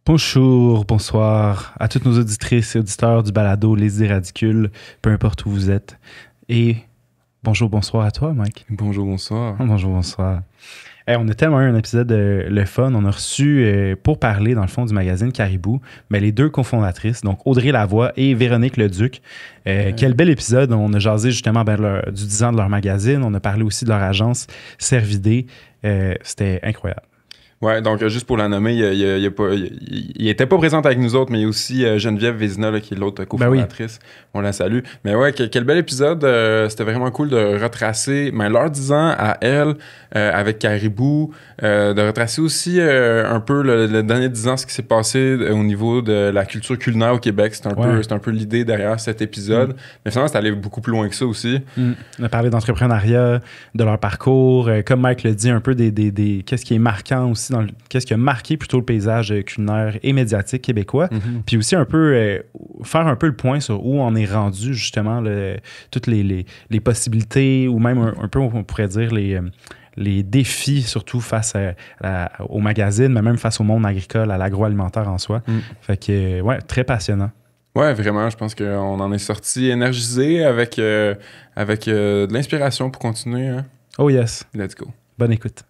Bonjour, bonsoir à toutes nos auditrices et auditeurs du balado Les Idées Radicules, peu importe où vous êtes. Et bonjour, bonsoir à toi, Mike. Bonjour, bonsoir. Bonjour, bonsoir. Hey, on a tellement eu un épisode le fun. On a reçu, pour parler, dans le fond, du magazine Caribou, mais les deux cofondatrices, donc Audrey Lavoie et Véronique Leduc. Quel bel épisode. On a jasé justement du 10 ans de leur magazine. On a parlé aussi de leur agence Servidé. C'était incroyable. Ouais, donc juste pour la nommer, il était pas présente avec nous autres, mais il y a aussi Geneviève Vézina, là, qui est l'autre cofondatrice. Oui. On la salue. Mais ouais, quel bel épisode. C'était vraiment cool de retracer leurs 10 ans à elle, avec Caribou, de retracer aussi un peu le dernier 10 ans, ce qui s'est passé au niveau de la culture culinaire au Québec. C'est un peu l'idée derrière cet épisode. Mais finalement, c'est allé beaucoup plus loin que ça aussi. On a parlé d'entrepreneuriat, de leur parcours, comme Mike le dit, un peu des qu'est-ce qui est marquant aussi qu'est-ce qui a marqué plutôt le paysage culinaire et médiatique québécois. Puis aussi un peu faire un peu le point sur où on est rendu justement toutes les possibilités ou même un peu on pourrait dire les défis surtout face au magazine, mais même face au monde agricole, à l'agroalimentaire en soi. Fait que ouais, très passionnant. Ouais, vraiment, je pense qu'on en est sorti énergisé avec de l'inspiration pour continuer. Hein? Oh yes. Let's go. Bonne écoute.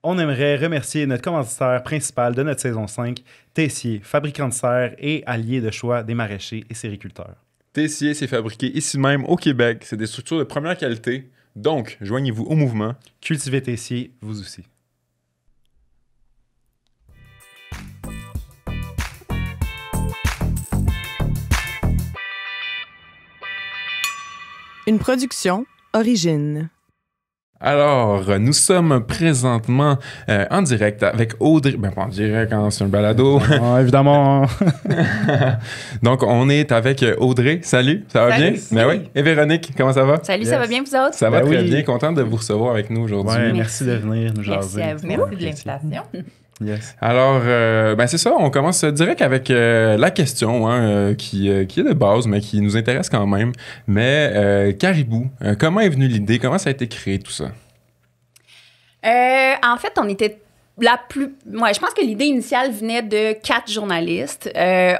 On aimerait remercier notre commanditaire principal de notre saison 5, Tessier, fabricant de serre et allié de choix des maraîchers et sériculteurs. Tessier, c'est fabriqué ici même au Québec. C'est des structures de première qualité. Donc, joignez-vous au mouvement. Cultivez Tessier, vous aussi. Une production Origine. Alors, nous sommes présentement en direct avec Audrey. Ben, pas en direct, hein, c'est un balado. Évidemment. Donc, on est avec Audrey. Salut, ça va bien? Ben oui. Et Véronique, comment ça va? Salut, ça va bien, vous autres? Ça va très bien. Content de vous recevoir avec nous aujourd'hui. Ouais, merci de venir nous jaser. Merci à vous. Merci de l'invitation. Yes. Alors, c'est ça, on commence direct avec la question qui est de base, mais qui nous intéresse quand même. Mais Caribou, comment est venue l'idée? Comment ça a été créé, tout ça? En fait, on était je pense que l'idée initiale venait de 4 journalistes.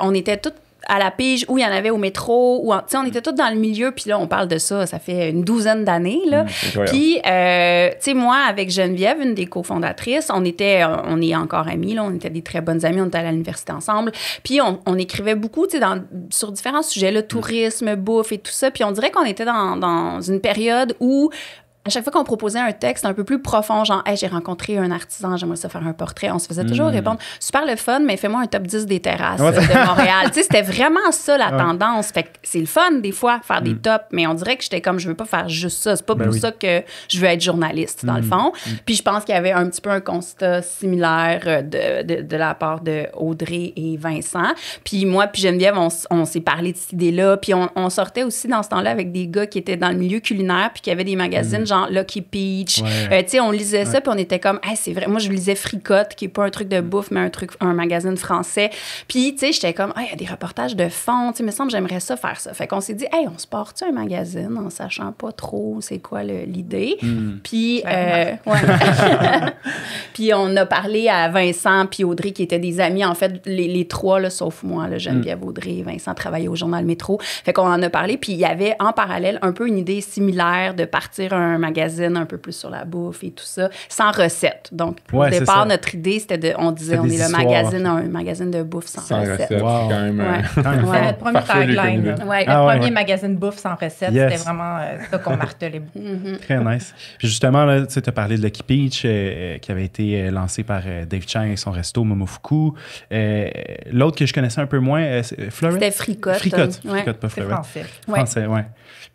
On était toutes à la pige où il y en avait au métro, on était tous dans le milieu, puis là, on parle de ça fait une douzaine d'années, là. Puis, moi, avec Geneviève, une des cofondatrices, on est encore amis, là, on était des très bonnes amies, on était à l'université ensemble, puis on écrivait beaucoup, sur différents sujets, le tourisme, bouffe et tout ça, puis on dirait qu'on était dans une période où à chaque fois qu'on proposait un texte un peu plus profond, genre hey, « j'ai rencontré un artisan, j'aimerais ça faire un portrait », on se faisait toujours répondre « super le fun, mais fais-moi un top 10 des terrasses de Montréal ». C'était vraiment ça la tendance. Fait que c'est le fun des fois, faire des tops, mais on dirait que j'étais comme « je veux pas faire juste ça ». C'est pas pour ça que je veux être journaliste, dans le fond. Puis je pense qu'il y avait un petit peu un constat similaire de la part de Audrey et Vincent. Puis moi puis Geneviève, on s'est parlé de cette idée-là. Puis on sortait aussi dans ce temps-là avec des gars qui étaient dans le milieu culinaire puis qui avaient des magazines genre Lucky Peach. On lisait ça, puis on était comme, hey, c'est vrai. Moi, je lisais Fricotte, qui n'est pas un truc de bouffe, mais un magazine français. Puis, j'étais comme, il y a des reportages de fond. Il me semble que j'aimerais ça faire ça. Fait qu'on s'est dit, hey, on se part-tu un magazine en sachant pas trop c'est quoi l'idée? Puis, puis on a parlé à Vincent puis Audrey, qui étaient des amis. En fait, les trois, là, sauf moi, là, Geneviève, Audrey et Vincent travaillaient au Journal Métro. Fait qu'on en a parlé. Puis, il y avait en parallèle un peu une idée similaire de partir un magazine un peu plus sur la bouffe et tout ça, sans recette. Donc, au départ, notre idée, c'était on disait, on est un magazine de bouffe sans recette. Wow. Quand même, c'est notre premier tagline. Le premier magazine bouffe sans recette, c'était vraiment ça qu'on martelait beaucoup. Très nice. Puis justement, tu as parlé de Lucky Peach, qui avait été lancé par Dave Chang et son resto Momofuku. L'autre que je connaissais un peu moins, Florette? C'était Fricotte. Fricotte, pas Florette. Français, ouais.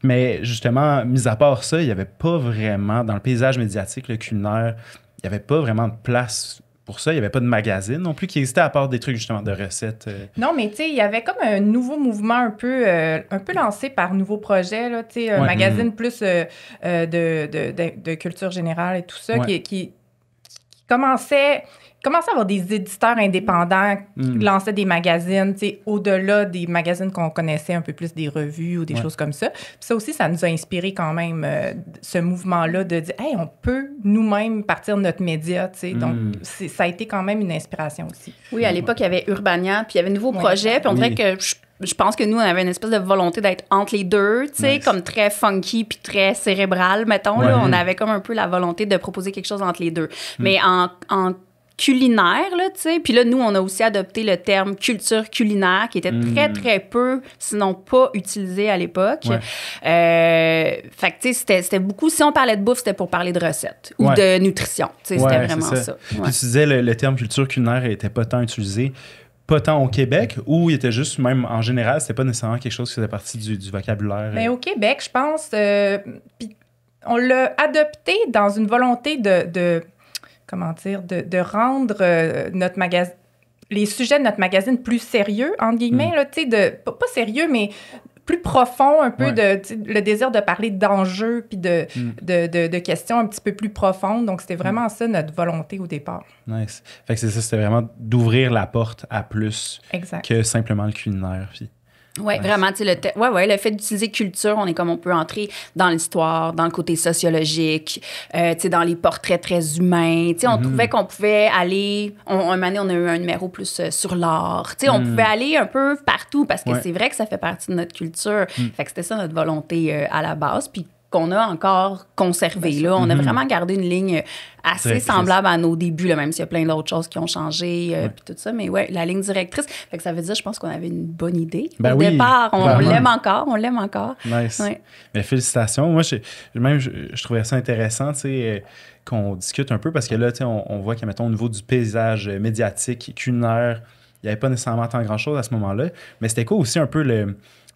Mais justement, mis à part ça, il n'y avait pas vraiment, dans le paysage médiatique, le culinaire, il n'y avait pas vraiment de place pour ça. Il n'y avait pas de magazine non plus qui existait à part des trucs justement de recettes. Non, mais tu sais, il y avait comme un nouveau mouvement un peu lancé par Nouveau Projet, là, tu sais, un magazine plus de culture générale et tout ça qui commençait commençait à avoir des éditeurs indépendants qui lançaient des magazines, tu sais, au-delà des magazines qu'on connaissait un peu plus des revues ou des choses comme ça. Puis ça aussi, ça nous a inspiré quand même ce mouvement-là de dire, hey, on peut nous-mêmes partir de notre média, tu sais. Donc, ça a été quand même une inspiration aussi. Oui, à l'époque, il y avait Urbania, puis il y avait un nouveau projet, puis on dirait que je pense que nous, on avait une espèce de volonté d'être entre les deux, tu sais, comme très funky puis très cérébral, mettons. Là, on avait comme un peu la volonté de proposer quelque chose entre les deux. Mais en culinaire, là, tu sais. Puis là, nous, on a aussi adopté le terme culture culinaire, qui était très, très peu, sinon pas utilisé à l'époque. Fait que, tu sais, c'était beaucoup... Si on parlait de bouffe, c'était pour parler de recettes ou de nutrition. Tu sais, c'était vraiment ça. Puis tu disais, le terme culture culinaire n'était pas tant utilisé, pas tant au Québec, ou il était juste, même en général, c'était pas nécessairement quelque chose qui faisait partie du vocabulaire? Mais au Québec, je pense, puis on l'a adopté dans une volonté de rendre notre magazine, les sujets de notre magazine plus sérieux, entre guillemets, là, tu sais, pas sérieux, mais plus profond, un peu le désir de parler d'enjeux puis de questions un petit peu plus profondes. Donc, c'était vraiment ça notre volonté au départ. Nice. Fait que c'est ça, c'était vraiment d'ouvrir la porte à plus que simplement le culinaire. Puis... Oui, vraiment, tu sais, le fait d'utiliser culture, on peut entrer dans l'histoire, dans le côté sociologique, tu sais, dans les portraits très humains. Tu sais, on trouvait qu'on pouvait aller... un moment donné, on a eu un numéro plus sur l'art. Tu sais, on pouvait aller un peu partout parce que c'est vrai que ça fait partie de notre culture. Fait que c'était ça notre volonté à la base. Puis qu'on a encore conservé. Là. On a vraiment gardé une ligne assez semblable à nos débuts, là, même s'il y a plein d'autres choses qui ont changé, puis tout ça. Mais ouais, la ligne directrice, fait que ça veut dire, je pense qu'on avait une bonne idée. Au départ, on l'aime encore. Nice. Ouais. Mais félicitations. Moi, je trouvais ça intéressant, tu sais, qu'on discute un peu, parce que là, tu sais, on voit qu'à, mettons, au niveau du paysage médiatique, culinaire, il n'y avait pas nécessairement tant grand-chose à ce moment-là. Mais c'était quoi aussi un peu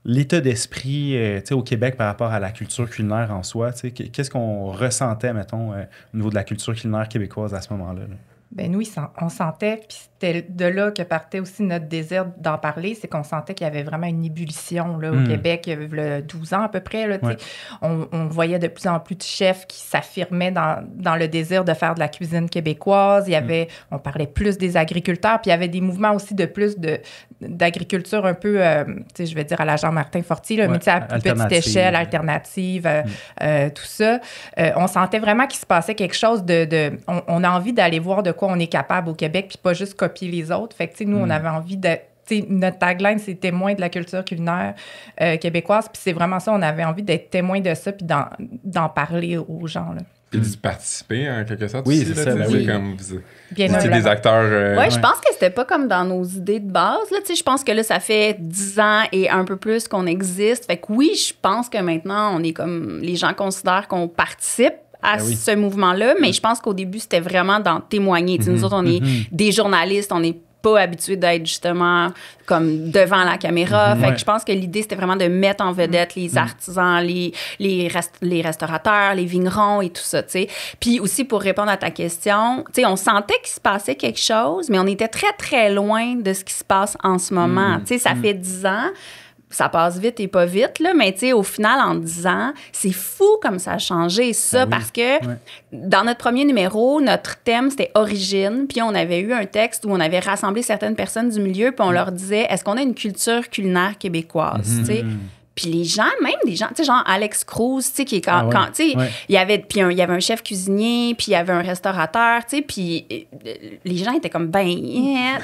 l'état d'esprit au Québec par rapport à la culture culinaire en soi? Qu'est-ce qu'on ressentait, mettons, au niveau de la culture culinaire québécoise à ce moment-là? Ben nous, on sentait, puis c'était de là que partait aussi notre désir d'en parler, c'est qu'on sentait qu'il y avait vraiment une ébullition là, au Québec, il y avait 12 ans à peu près. Là, on voyait de plus en plus de chefs qui s'affirmaient dans le désir de faire de la cuisine québécoise. Il y avait, on parlait plus des agriculteurs, puis il y avait des mouvements aussi de plus d'agriculture un peu, je vais dire à la Jean-Martin Fortier, là, mais à plus petite échelle, alternative, tout ça. On sentait vraiment qu'il se passait quelque chose on a envie d'aller voir de quoi on est capable au Québec, puis pas juste copier les autres. Fait que, nous, on avait envie de... notre tagline, c'est « témoin de la culture culinaire québécoise », puis c'est vraiment ça, on avait envie d'être témoin de ça, puis d'en parler aux gens, là. Puis d'y participer, en quelque sorte. Oui, aussi, c'est ça. Comme vous étiez des acteurs... Oui, je pense que c'était pas comme dans nos idées de base. Là, je pense que là, ça fait 10 ans et un peu plus qu'on existe. Fait que oui, je pense que maintenant, on est comme... Les gens considèrent qu'on participe à ce mouvement-là, mais je pense qu'au début, c'était vraiment d'en témoigner. Nous autres, on est des journalistes, on n'est pas habitués d'être justement comme devant la caméra. Fait que je pense que l'idée, c'était vraiment de mettre en vedette les artisans, les restaurateurs, les vignerons et tout ça, tu sais. Puis aussi, pour répondre à ta question, tu sais, on sentait qu'il se passait quelque chose, mais on était très, très loin de ce qui se passe en ce moment. Tu sais, ça fait 10 ans. Ça passe vite et pas vite, là, mais tu sais, au final, en 10 ans, c'est fou comme ça a changé, ça, parce que dans notre premier numéro, notre thème, c'était origine, puis on avait eu un texte où on avait rassemblé certaines personnes du milieu, puis on leur disait, est-ce qu'on a une culture culinaire québécoise, tu sais? Puis les gens, même des gens, tu sais, genre Alex Cruz, tu sais, qui est quand tu sais, il y avait un chef cuisinier, puis il y avait un restaurateur, tu sais, puis les gens étaient comme, tu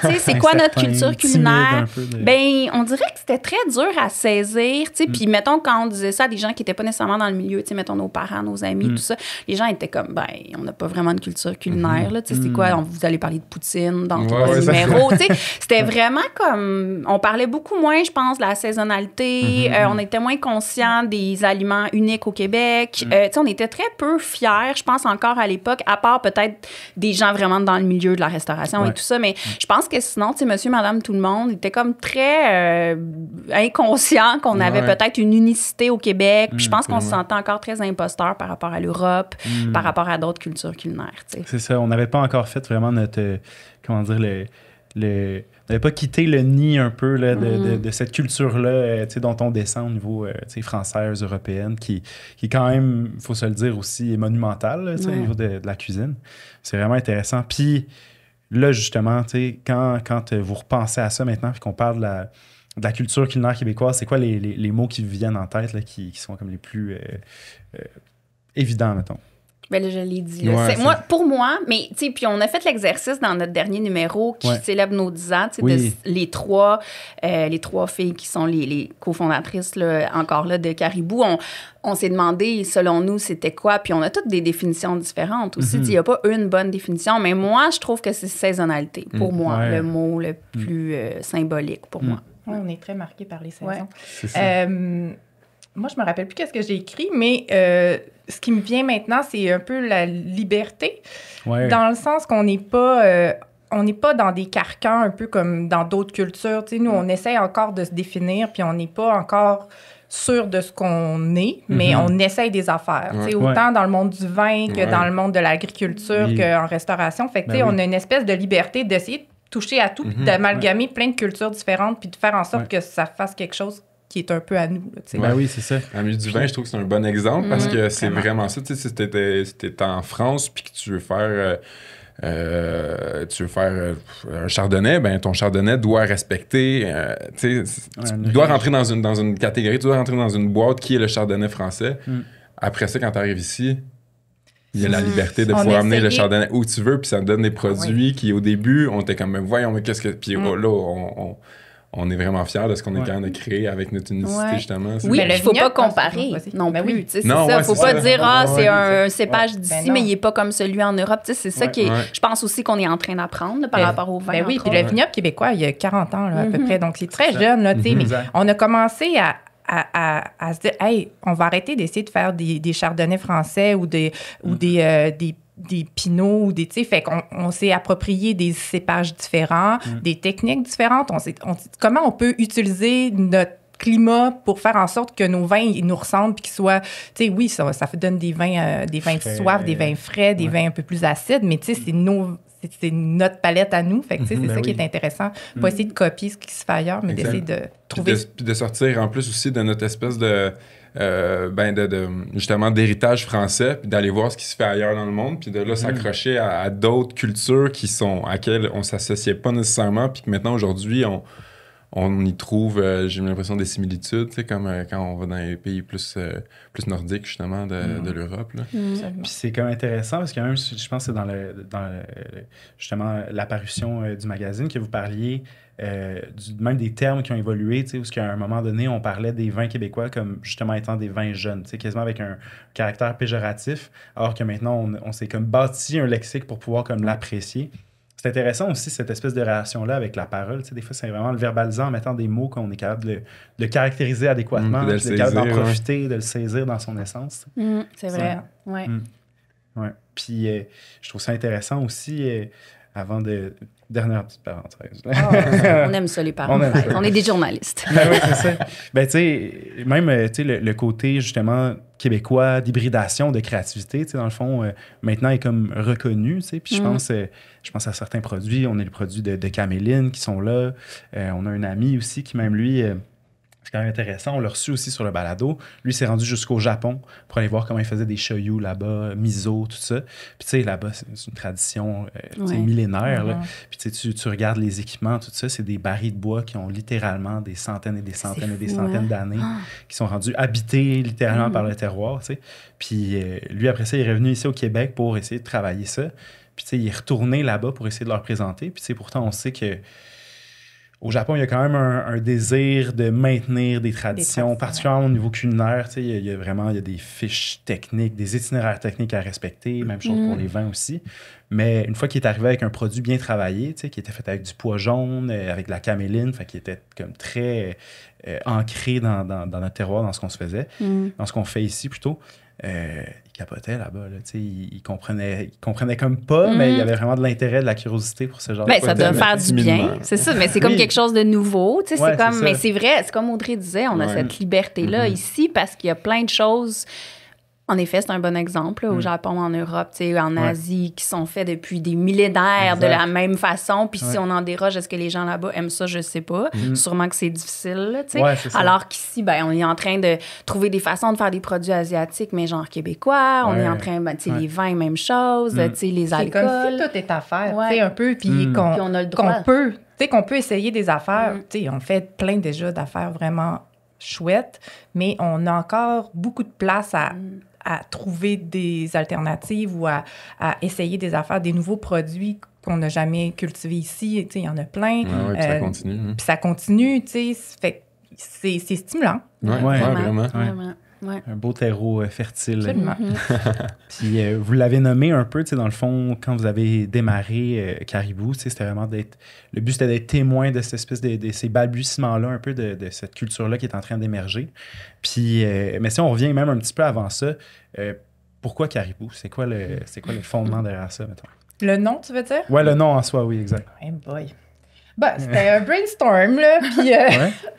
sais, c'est quoi notre culture culinaire? Ben, on dirait que c'était très dur à saisir, tu sais, puis mettons, quand on disait ça à des gens qui n'étaient pas nécessairement dans le milieu, tu sais, mettons nos parents, nos amis, tout ça, les gens étaient comme, on n'a pas vraiment de culture culinaire, là, tu sais, c'est quoi, vous allez parler de poutine dans ton numéro, tu sais, c'était vraiment comme, on parlait beaucoup moins, je pense, de la saisonnalité, on était moins conscients des aliments uniques au Québec. Tu sais, on était très peu fiers, je pense, encore à l'époque, à part peut-être des gens vraiment dans le milieu de la restauration et tout ça. Mais je pense que sinon, tu sais, monsieur, madame, tout le monde était comme très inconscient qu'on avait peut-être une unicité au Québec. Puis je pense qu'on se sentait encore très imposteur par rapport à l'Europe, par rapport à d'autres cultures culinaires, tu sais. C'est ça. On n'avait pas encore fait vraiment notre... comment dire, on n'avait pas quitté le nid un peu là, de cette culture-là dont on descend au niveau française, européenne, qui est quand même, il faut se le dire aussi, monumentale là, au niveau de la cuisine. C'est vraiment intéressant. Puis, là, justement, quand vous repensez à ça maintenant, puis qu'on parle de la culture culinaire québécoise, c'est quoi les mots qui vous viennent en tête là, qui sont comme les plus évidents, mettons? Ben là, je l'ai dit. Là. Ouais, pour moi, mais tu sais, puis on a fait l'exercice dans notre dernier numéro qui célèbre nos 10 ans, tu sais, les trois filles qui sont les cofondatrices, là, encore là, de Caribou. On s'est demandé, selon nous, c'était quoi, puis on a toutes des définitions différentes aussi. Il n'y a pas une bonne définition, mais moi, je trouve que c'est saisonnalité, pour moi, le mot le plus symbolique pour moi. Oui, on est très marqués par les saisons. C'est ça. Moi, je me rappelle plus qu'est-ce que j'ai écrit, mais ce qui me vient maintenant, c'est un peu la liberté, dans le sens qu'on n'est pas dans des carcans un peu comme dans d'autres cultures. Tu sais, nous, on essaie encore de se définir, puis on n'est pas encore sûr de ce qu'on est, mais on essaye des affaires. Tu sais, autant dans le monde du vin que dans le monde de l'agriculture qu'en restauration. Fait que, tu sais, on a une espèce de liberté d'essayer de toucher à tout, puis d'amalgamer plein de cultures différentes, puis de faire en sorte que ça fasse quelque chose qui est un peu à nous. Ben oui, c'est ça. À milieu du vin, je trouve que c'est un bon exemple parce que c'est vraiment ça. Tu sais, si t'es en France puis que tu veux faire un chardonnay, ben ton chardonnay doit respecter, tu dois rentrer dans une catégorie, tu dois rentrer dans une boîte qui est le chardonnay français. Après ça, quand tu arrives ici, il y a la liberté de pouvoir amener le chardonnay où tu veux, puis ça te donne des produits qui, au début, on était comme, voyons, mais qu'est-ce que... Puis là, on est vraiment fiers de ce qu'on est capable de créer avec notre unicité, justement. Oui, il ne faut pas comparer non plus. C'est ça. Il ne faut pas dire, c'est un cépage d'ici, mais il n'est pas comme celui en Europe. C'est ça qui est... Je pense aussi qu'on est en train d'apprendre par rapport au vin. Ben oui, puis le vignoble québécois, il y a 40 ans à peu près. Donc, c'est très jeune. Là, mais on a commencé à se dire, hey, on va arrêter d'essayer de faire des chardonnays français ou des pinots ou des... Fait qu'on s'est approprié des cépages différents, des techniques différentes. Comment on peut utiliser notre climat pour faire en sorte que nos vins ils nous ressemblent puis qu'ils soient... Tu sais, oui, ça donne des vins de soif, des vins frais, des vins un peu plus acides, mais tu sais, c'est notre palette à nous. Fait que, c'est ça qui est intéressant. Pas essayer de copier ce qui se fait ailleurs, mais d'essayer de trouver... Puis de sortir en plus aussi de notre espèce de justement d'héritage français, puis d'aller voir ce qui se fait ailleurs dans le monde, puis de là s'accrocher à d'autres cultures à laquelles on s'associait pas nécessairement, puis que maintenant, aujourd'hui, on y trouve, j'ai l'impression, des similitudes, tu sais, comme quand on va dans les pays plus nordiques, justement, de l'Europe. Puis c'est quand même intéressant, parce que même, je pense que c'est dans justement l'apparition du magazine que vous parliez même des termes qui ont évolué, tu sais, où qu'à un moment donné, on parlait des vins québécois comme justement étant des vins jeunes, tu sais, quasiment avec un caractère péjoratif, alors que maintenant, on s'est comme bâti un lexique pour pouvoir comme l'apprécier. C'est intéressant aussi, cette espèce de relation-là avec la parole. Tu sais, des fois, c'est vraiment le verbalisant en mettant des mots qu'on est capable de le caractériser adéquatement, d'être capable d'en profiter, de le saisir dans son essence. C'est vrai, oui. Puis, je trouve ça intéressant aussi, avant de... Dernière petite parenthèse. On aime ça, les parenthèses. On est des journalistes. Ben oui, c'est ça. Ben, tu sais, même, tu sais, le côté, justement, québécois d'hybridation, de créativité, tu sais, dans le fond, maintenant, est comme reconnu, tu sais. Puis je pense à certains produits. On a les produits de Caméline qui sont là. On a un ami aussi qui, même lui... c'est quand même intéressant. On l'a reçu aussi sur le balado. Lui, s'est rendu jusqu'au Japon pour aller voir comment il faisait des shoyu là-bas, miso, tout ça. Puis, tu sais, là-bas, c'est une tradition millénaire. Là. Puis, tu regardes les équipements, tout ça, c'est des barils de bois qui ont littéralement des centaines et des centaines et des centaines d'années, qui sont rendus habités littéralement par le terroir, tu sais. Puis, lui, après ça, il est revenu ici au Québec pour essayer de travailler ça. Puis, tu sais, il est retourné là-bas pour essayer de leur présenter. Puis, tu sais, pourtant, on sait que au Japon, il y a quand même un désir de maintenir des traditions, particulièrement au niveau culinaire. Il y a des fiches techniques, des itinéraires techniques à respecter, même chose pour les vins aussi. Mais une fois qu'il est arrivé avec un produit bien travaillé, qui était fait avec du pois jaune, avec de la caméline, qui était comme très ancré dans notre terroir, dans ce qu'on se faisait, dans ce qu'on fait ici plutôt, il capotait là-bas. Là, il comprenait comme pas, mais il y avait vraiment de l'intérêt, de la curiosité pour ce genre de ça doit faire du bien. C'est ça, mais c'est comme quelque chose de nouveau. Mais c'est vrai, c'est comme Audrey disait, on a cette liberté-là ici parce qu'il y a plein de choses En effet, c'est un bon exemple. Là, au Japon, en Europe, en Asie, qui sont faits depuis des millénaires de la même façon. Puis si on en déroge, est-ce que les gens là-bas aiment ça? Je sais pas. Sûrement que c'est difficile. Là, c'est ça. Alors qu'ici, on est en train de trouver des façons de faire des produits asiatiques, mais genre québécois. On est en train, les vins, même chose. Les alcools. C'est comme si tout est à faire, un peu. Puis on a le droit. qu'on peut essayer des affaires. On fait plein déjà d'affaires vraiment chouettes, mais on a encore beaucoup de place à trouver des alternatives ou à essayer des affaires, des nouveaux produits qu'on n'a jamais cultivés ici. Il y en a plein. Puis ça continue. Puis ça continue, c'est stimulant. Vraiment. Ouais. Un beau terreau fertile. Absolument. Puis vous l'avez nommé un peu, dans le fond, quand vous avez démarré Caribou, c'était vraiment le but, c'était d'être témoin de cette espèce de ces balbutiements-là, un peu de cette culture-là qui est en train d'émerger. Puis, mais si on revient même un petit peu avant ça, pourquoi Caribou? C'est quoi le fondement derrière ça, mettons? Le nom, tu veux dire? Ouais, le nom en soi, oui, exact. Hey boy. C'était un brainstorm, là, puis...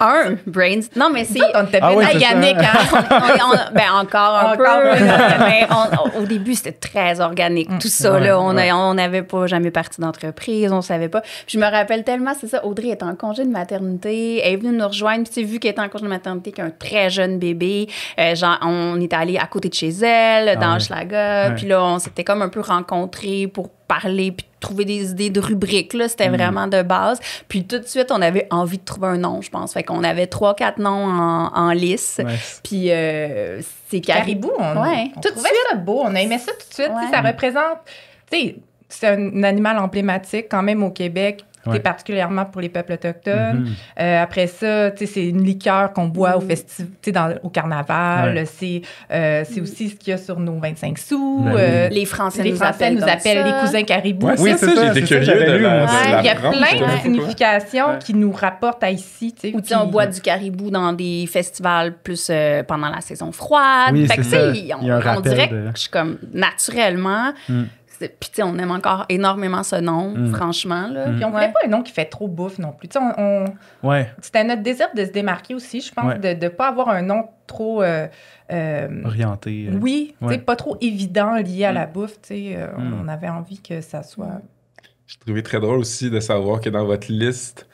Un brainstorm. Non, mais c'est... On était bien Yannick, encore un peu. Mais au début, c'était très organique, tout ça, là. On n'avait pas jamais parti d'entreprise, on savait pas. Puis je me rappelle tellement, c'est ça, Audrey est en congé de maternité, elle est venue nous rejoindre, puis vu qu'elle était en congé de maternité, qu'un très jeune bébé, on est allé à côté de chez elle, dans Hochelaga, puis là, on s'était comme un peu rencontrés pour parler, puis trouver des idées de rubriques, là, c'était vraiment de base. Puis tout de suite, on avait envie de trouver un nom, je pense. Fait qu'on avait 3-4 noms en lice. Puis c'est Caribou, on trouvait ça beau, on a aimé ça tout de suite. Ça représente, c'est un animal emblématique quand même au Québec, particulièrement pour les peuples autochtones. Après ça, c'est une liqueur qu'on boit au au carnaval. C'est aussi ce qu'il y a sur nos 25 sous. Les Français nous appellent les cousins caribous. Oui, c'est ça, j'étais curieux de il y a plein de significations qui nous rapportent à ici. Ou on boit du caribou dans des festivals plus pendant la saison froide. Oui, fait que, ça. on dirait que je suis comme naturellement... Puis, on aime encore énormément ce nom, franchement. Là. Puis, on voulait pas un nom qui fait trop bouffe non plus. C'était notre désir de se démarquer aussi, je pense, de ne pas avoir un nom trop... orienté. Oui, pas trop évident lié à la bouffe. On avait envie que ça soit... J'ai trouvé très drôle aussi de savoir que dans votre liste...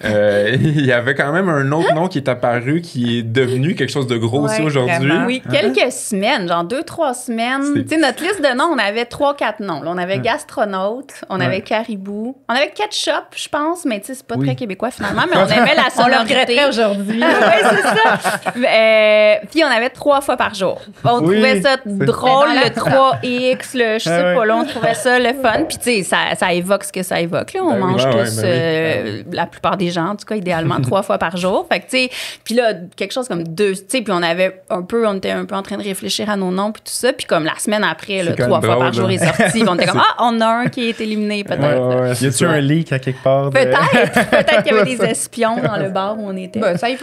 il y avait quand même un autre nom qui est apparu, qui est devenu quelque chose de gros aussi aujourd'hui. Vraiment. Oui, quelques semaines, genre 2-3 semaines. Tu sais, notre liste de noms, on avait 3-4 noms. Là, on avait gastronaute, on avait caribou, on avait ketchup, je pense, mais tu sais, c'est pas très québécois finalement, mais on aimait la sonorité. On le regretterait aujourd'hui. Oui, c'est ça. Puis on avait 3 fois par jour. On trouvait ça drôle, le 3X, je sais pas, là, on trouvait ça le fun. Puis tu sais, ça évoque ce que ça évoque. Là. On mange tous, la plupart des gens, en tout cas, idéalement 3 fois par jour. Fait que, tu sais, puis là, quelque chose comme 2, tu sais, puis on était un peu en train de réfléchir à nos noms, puis tout ça. Puis comme la semaine après, 3 fois par jour est sorti. On était comme, on a un qui est éliminé, peut-être. Y a-tu un leak à quelque part? Peut-être qu'il y avait des espions dans le bar où on était. Ça y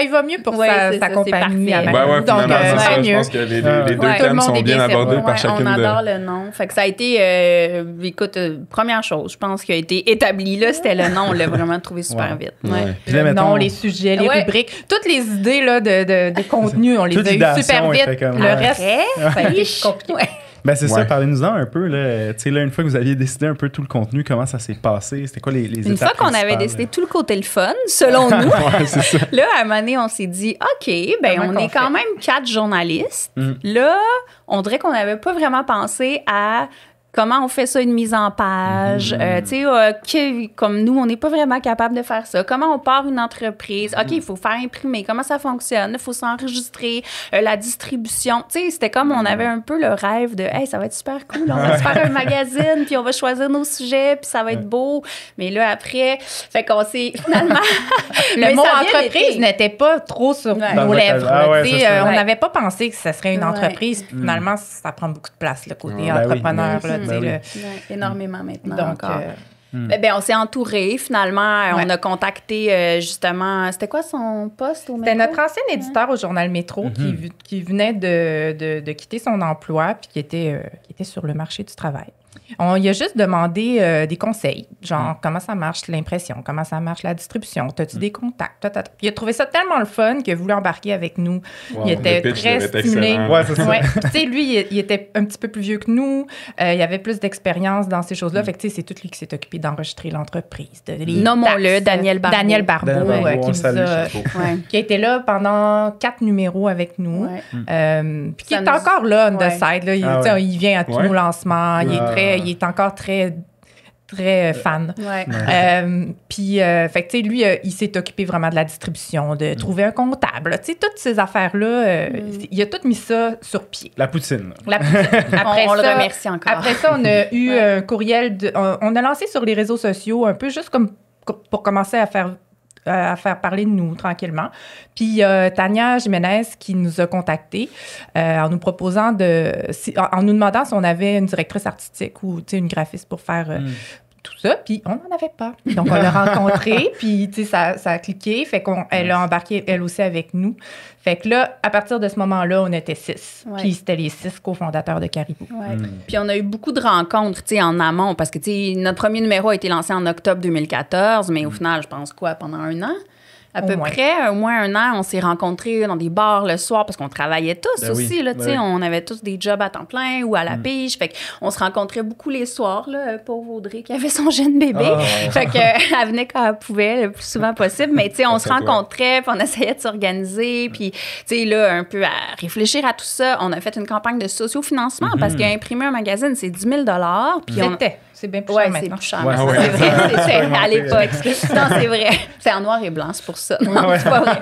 va mieux pour sa compagnie. Donc, je pense que les deux thèmes sont bien abordés par chacune. On adore le nom. Fait que ça a été, écoute, première chose, je pense, qui a été établie là, c'était le nom. On l'a vraiment trouvé super vite. Puis là, mettons, les sujets, les rubriques, toutes les idées là, de contenu, on les a eues super vite. Le reste, ça a été compliqué. Ben c'est ça, parlez-nous-en un peu. Là. Là, une fois que vous aviez décidé un peu tout le contenu, comment ça s'est passé? C'était quoi les étapes Une fois qu'on avait décidé tout le côté le fun, selon nous, là, à un moment donné, on s'est dit, OK, ben on est quand même 4 journalistes. Là, on dirait qu'on n'avait pas vraiment pensé à... Comment on fait ça, une mise en page? Tu sais, comme nous, on n'est pas vraiment capable de faire ça. Comment on part une entreprise? OK, il faut faire imprimer. Comment ça fonctionne? Il faut s'enregistrer. La distribution. Tu sais, c'était comme on avait un peu le rêve de « Hey, ça va être super cool. On va se faire un magazine, puis on va choisir nos sujets, puis ça va être beau. » Mais là, après, fait qu'on s'est finalement... Le mot entreprise n'était pas trop sur nos lèvres. On n'avait pas pensé que ça serait une entreprise. Puis finalement, ça prend beaucoup de place, le côté entrepreneur. Énormément maintenant. Donc, encore. On s'est entouré finalement. On a contacté justement. C'était quoi son poste au Métro? C'était notre ancien éditeur au Journal Métro qui venait de quitter son emploi puis qui était sur le marché du travail. On lui a juste demandé des conseils, genre comment ça marche l'impression, comment ça marche la distribution, as-tu des contacts? Il a trouvé ça tellement le fun qu'il a voulu embarquer avec nous. Wow, il était très stimulé. Ouais, c'est ça. Ouais. Tu sais, lui, il était un petit peu plus vieux que nous. Il avait plus d'expérience dans ces choses-là. Fait que, tu sais, c'est tout lui qui s'est occupé d'enregistrer l'entreprise. Nommons-le, Daniel Barbeau. Daniel Barbeau, qui a été là pendant 4 numéros avec nous. Puis qui est encore là, on the side. Là. Il vient à tous nos lancements. Il est encore très fan. Puis, fait que, tu sais, lui, il s'est occupé vraiment de la distribution, de trouver un comptable. Tu sais, toutes ces affaires-là, il a tout mis ça sur pied. La poutine. Après on le remercie encore. Après ça, on a eu un courriel. On a lancé sur les réseaux sociaux, un peu juste comme pour commencer à faire parler de nous tranquillement. Puis Tania Jiménez qui nous a contactés en nous proposant en nous demandant si on avait une directrice artistique ou une graphiste pour faire tout ça. Puis on n'en avait pas. Donc on l'a rencontrée, puis ça a cliqué. Fait qu'elle a embarqué elle aussi avec nous. Fait que là, à partir de ce moment-là, on était 6. Puis c'était les 6 cofondateurs de Caribou. Puis on a eu beaucoup de rencontres, en amont, parce que, notre premier numéro a été lancé en octobre 2014, mais au final, je pense pendant 1 an? À peu près, au moins 1 an, on s'est rencontrés dans des bars le soir parce qu'on travaillait tous aussi. Là, on avait tous des jobs à temps plein ou à la pige. Fait qu'on se rencontrait beaucoup les soirs. Là, pauvre Audrey qui avait son jeune bébé. Fait qu'elle venait quand elle pouvait le plus souvent possible. Mais on se rencontrait, puis on essayait de s'organiser. Puis là, un peu à réfléchir à tout ça, on a fait une campagne de sociofinancement parce qu'imprimer un magazine, c'est 10 000 $. C'est bien plus cher maintenant. C'est plus cher. C'est vrai. C'est à l'époque. Non, c'est vrai. C'est en noir et blanc, c'est pour ça. Non, c'est pas vrai.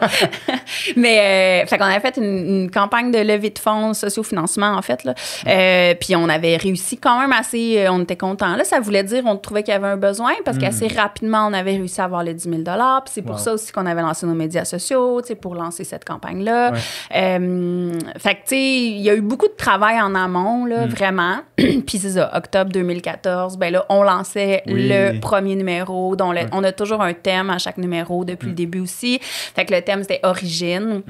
Mais, fait qu'on avait fait une campagne de levée de fonds, sociofinancement, en fait, là. Puis on avait réussi quand même assez, on était contents. Là, ça voulait dire on trouvait qu'il y avait un besoin parce qu'assez rapidement, on avait réussi à avoir les 10 000 $. Puis c'est pour ça aussi qu'on avait lancé nos médias sociaux, pour lancer cette campagne-là. Fait que, tu sais, il y a eu beaucoup de travail en amont, là, vraiment. Puis c'est ça, octobre 2014, ben là, on lançait le premier numéro. Dont on a toujours un thème à chaque numéro depuis le début aussi. Fait que le thème, c'était Origine.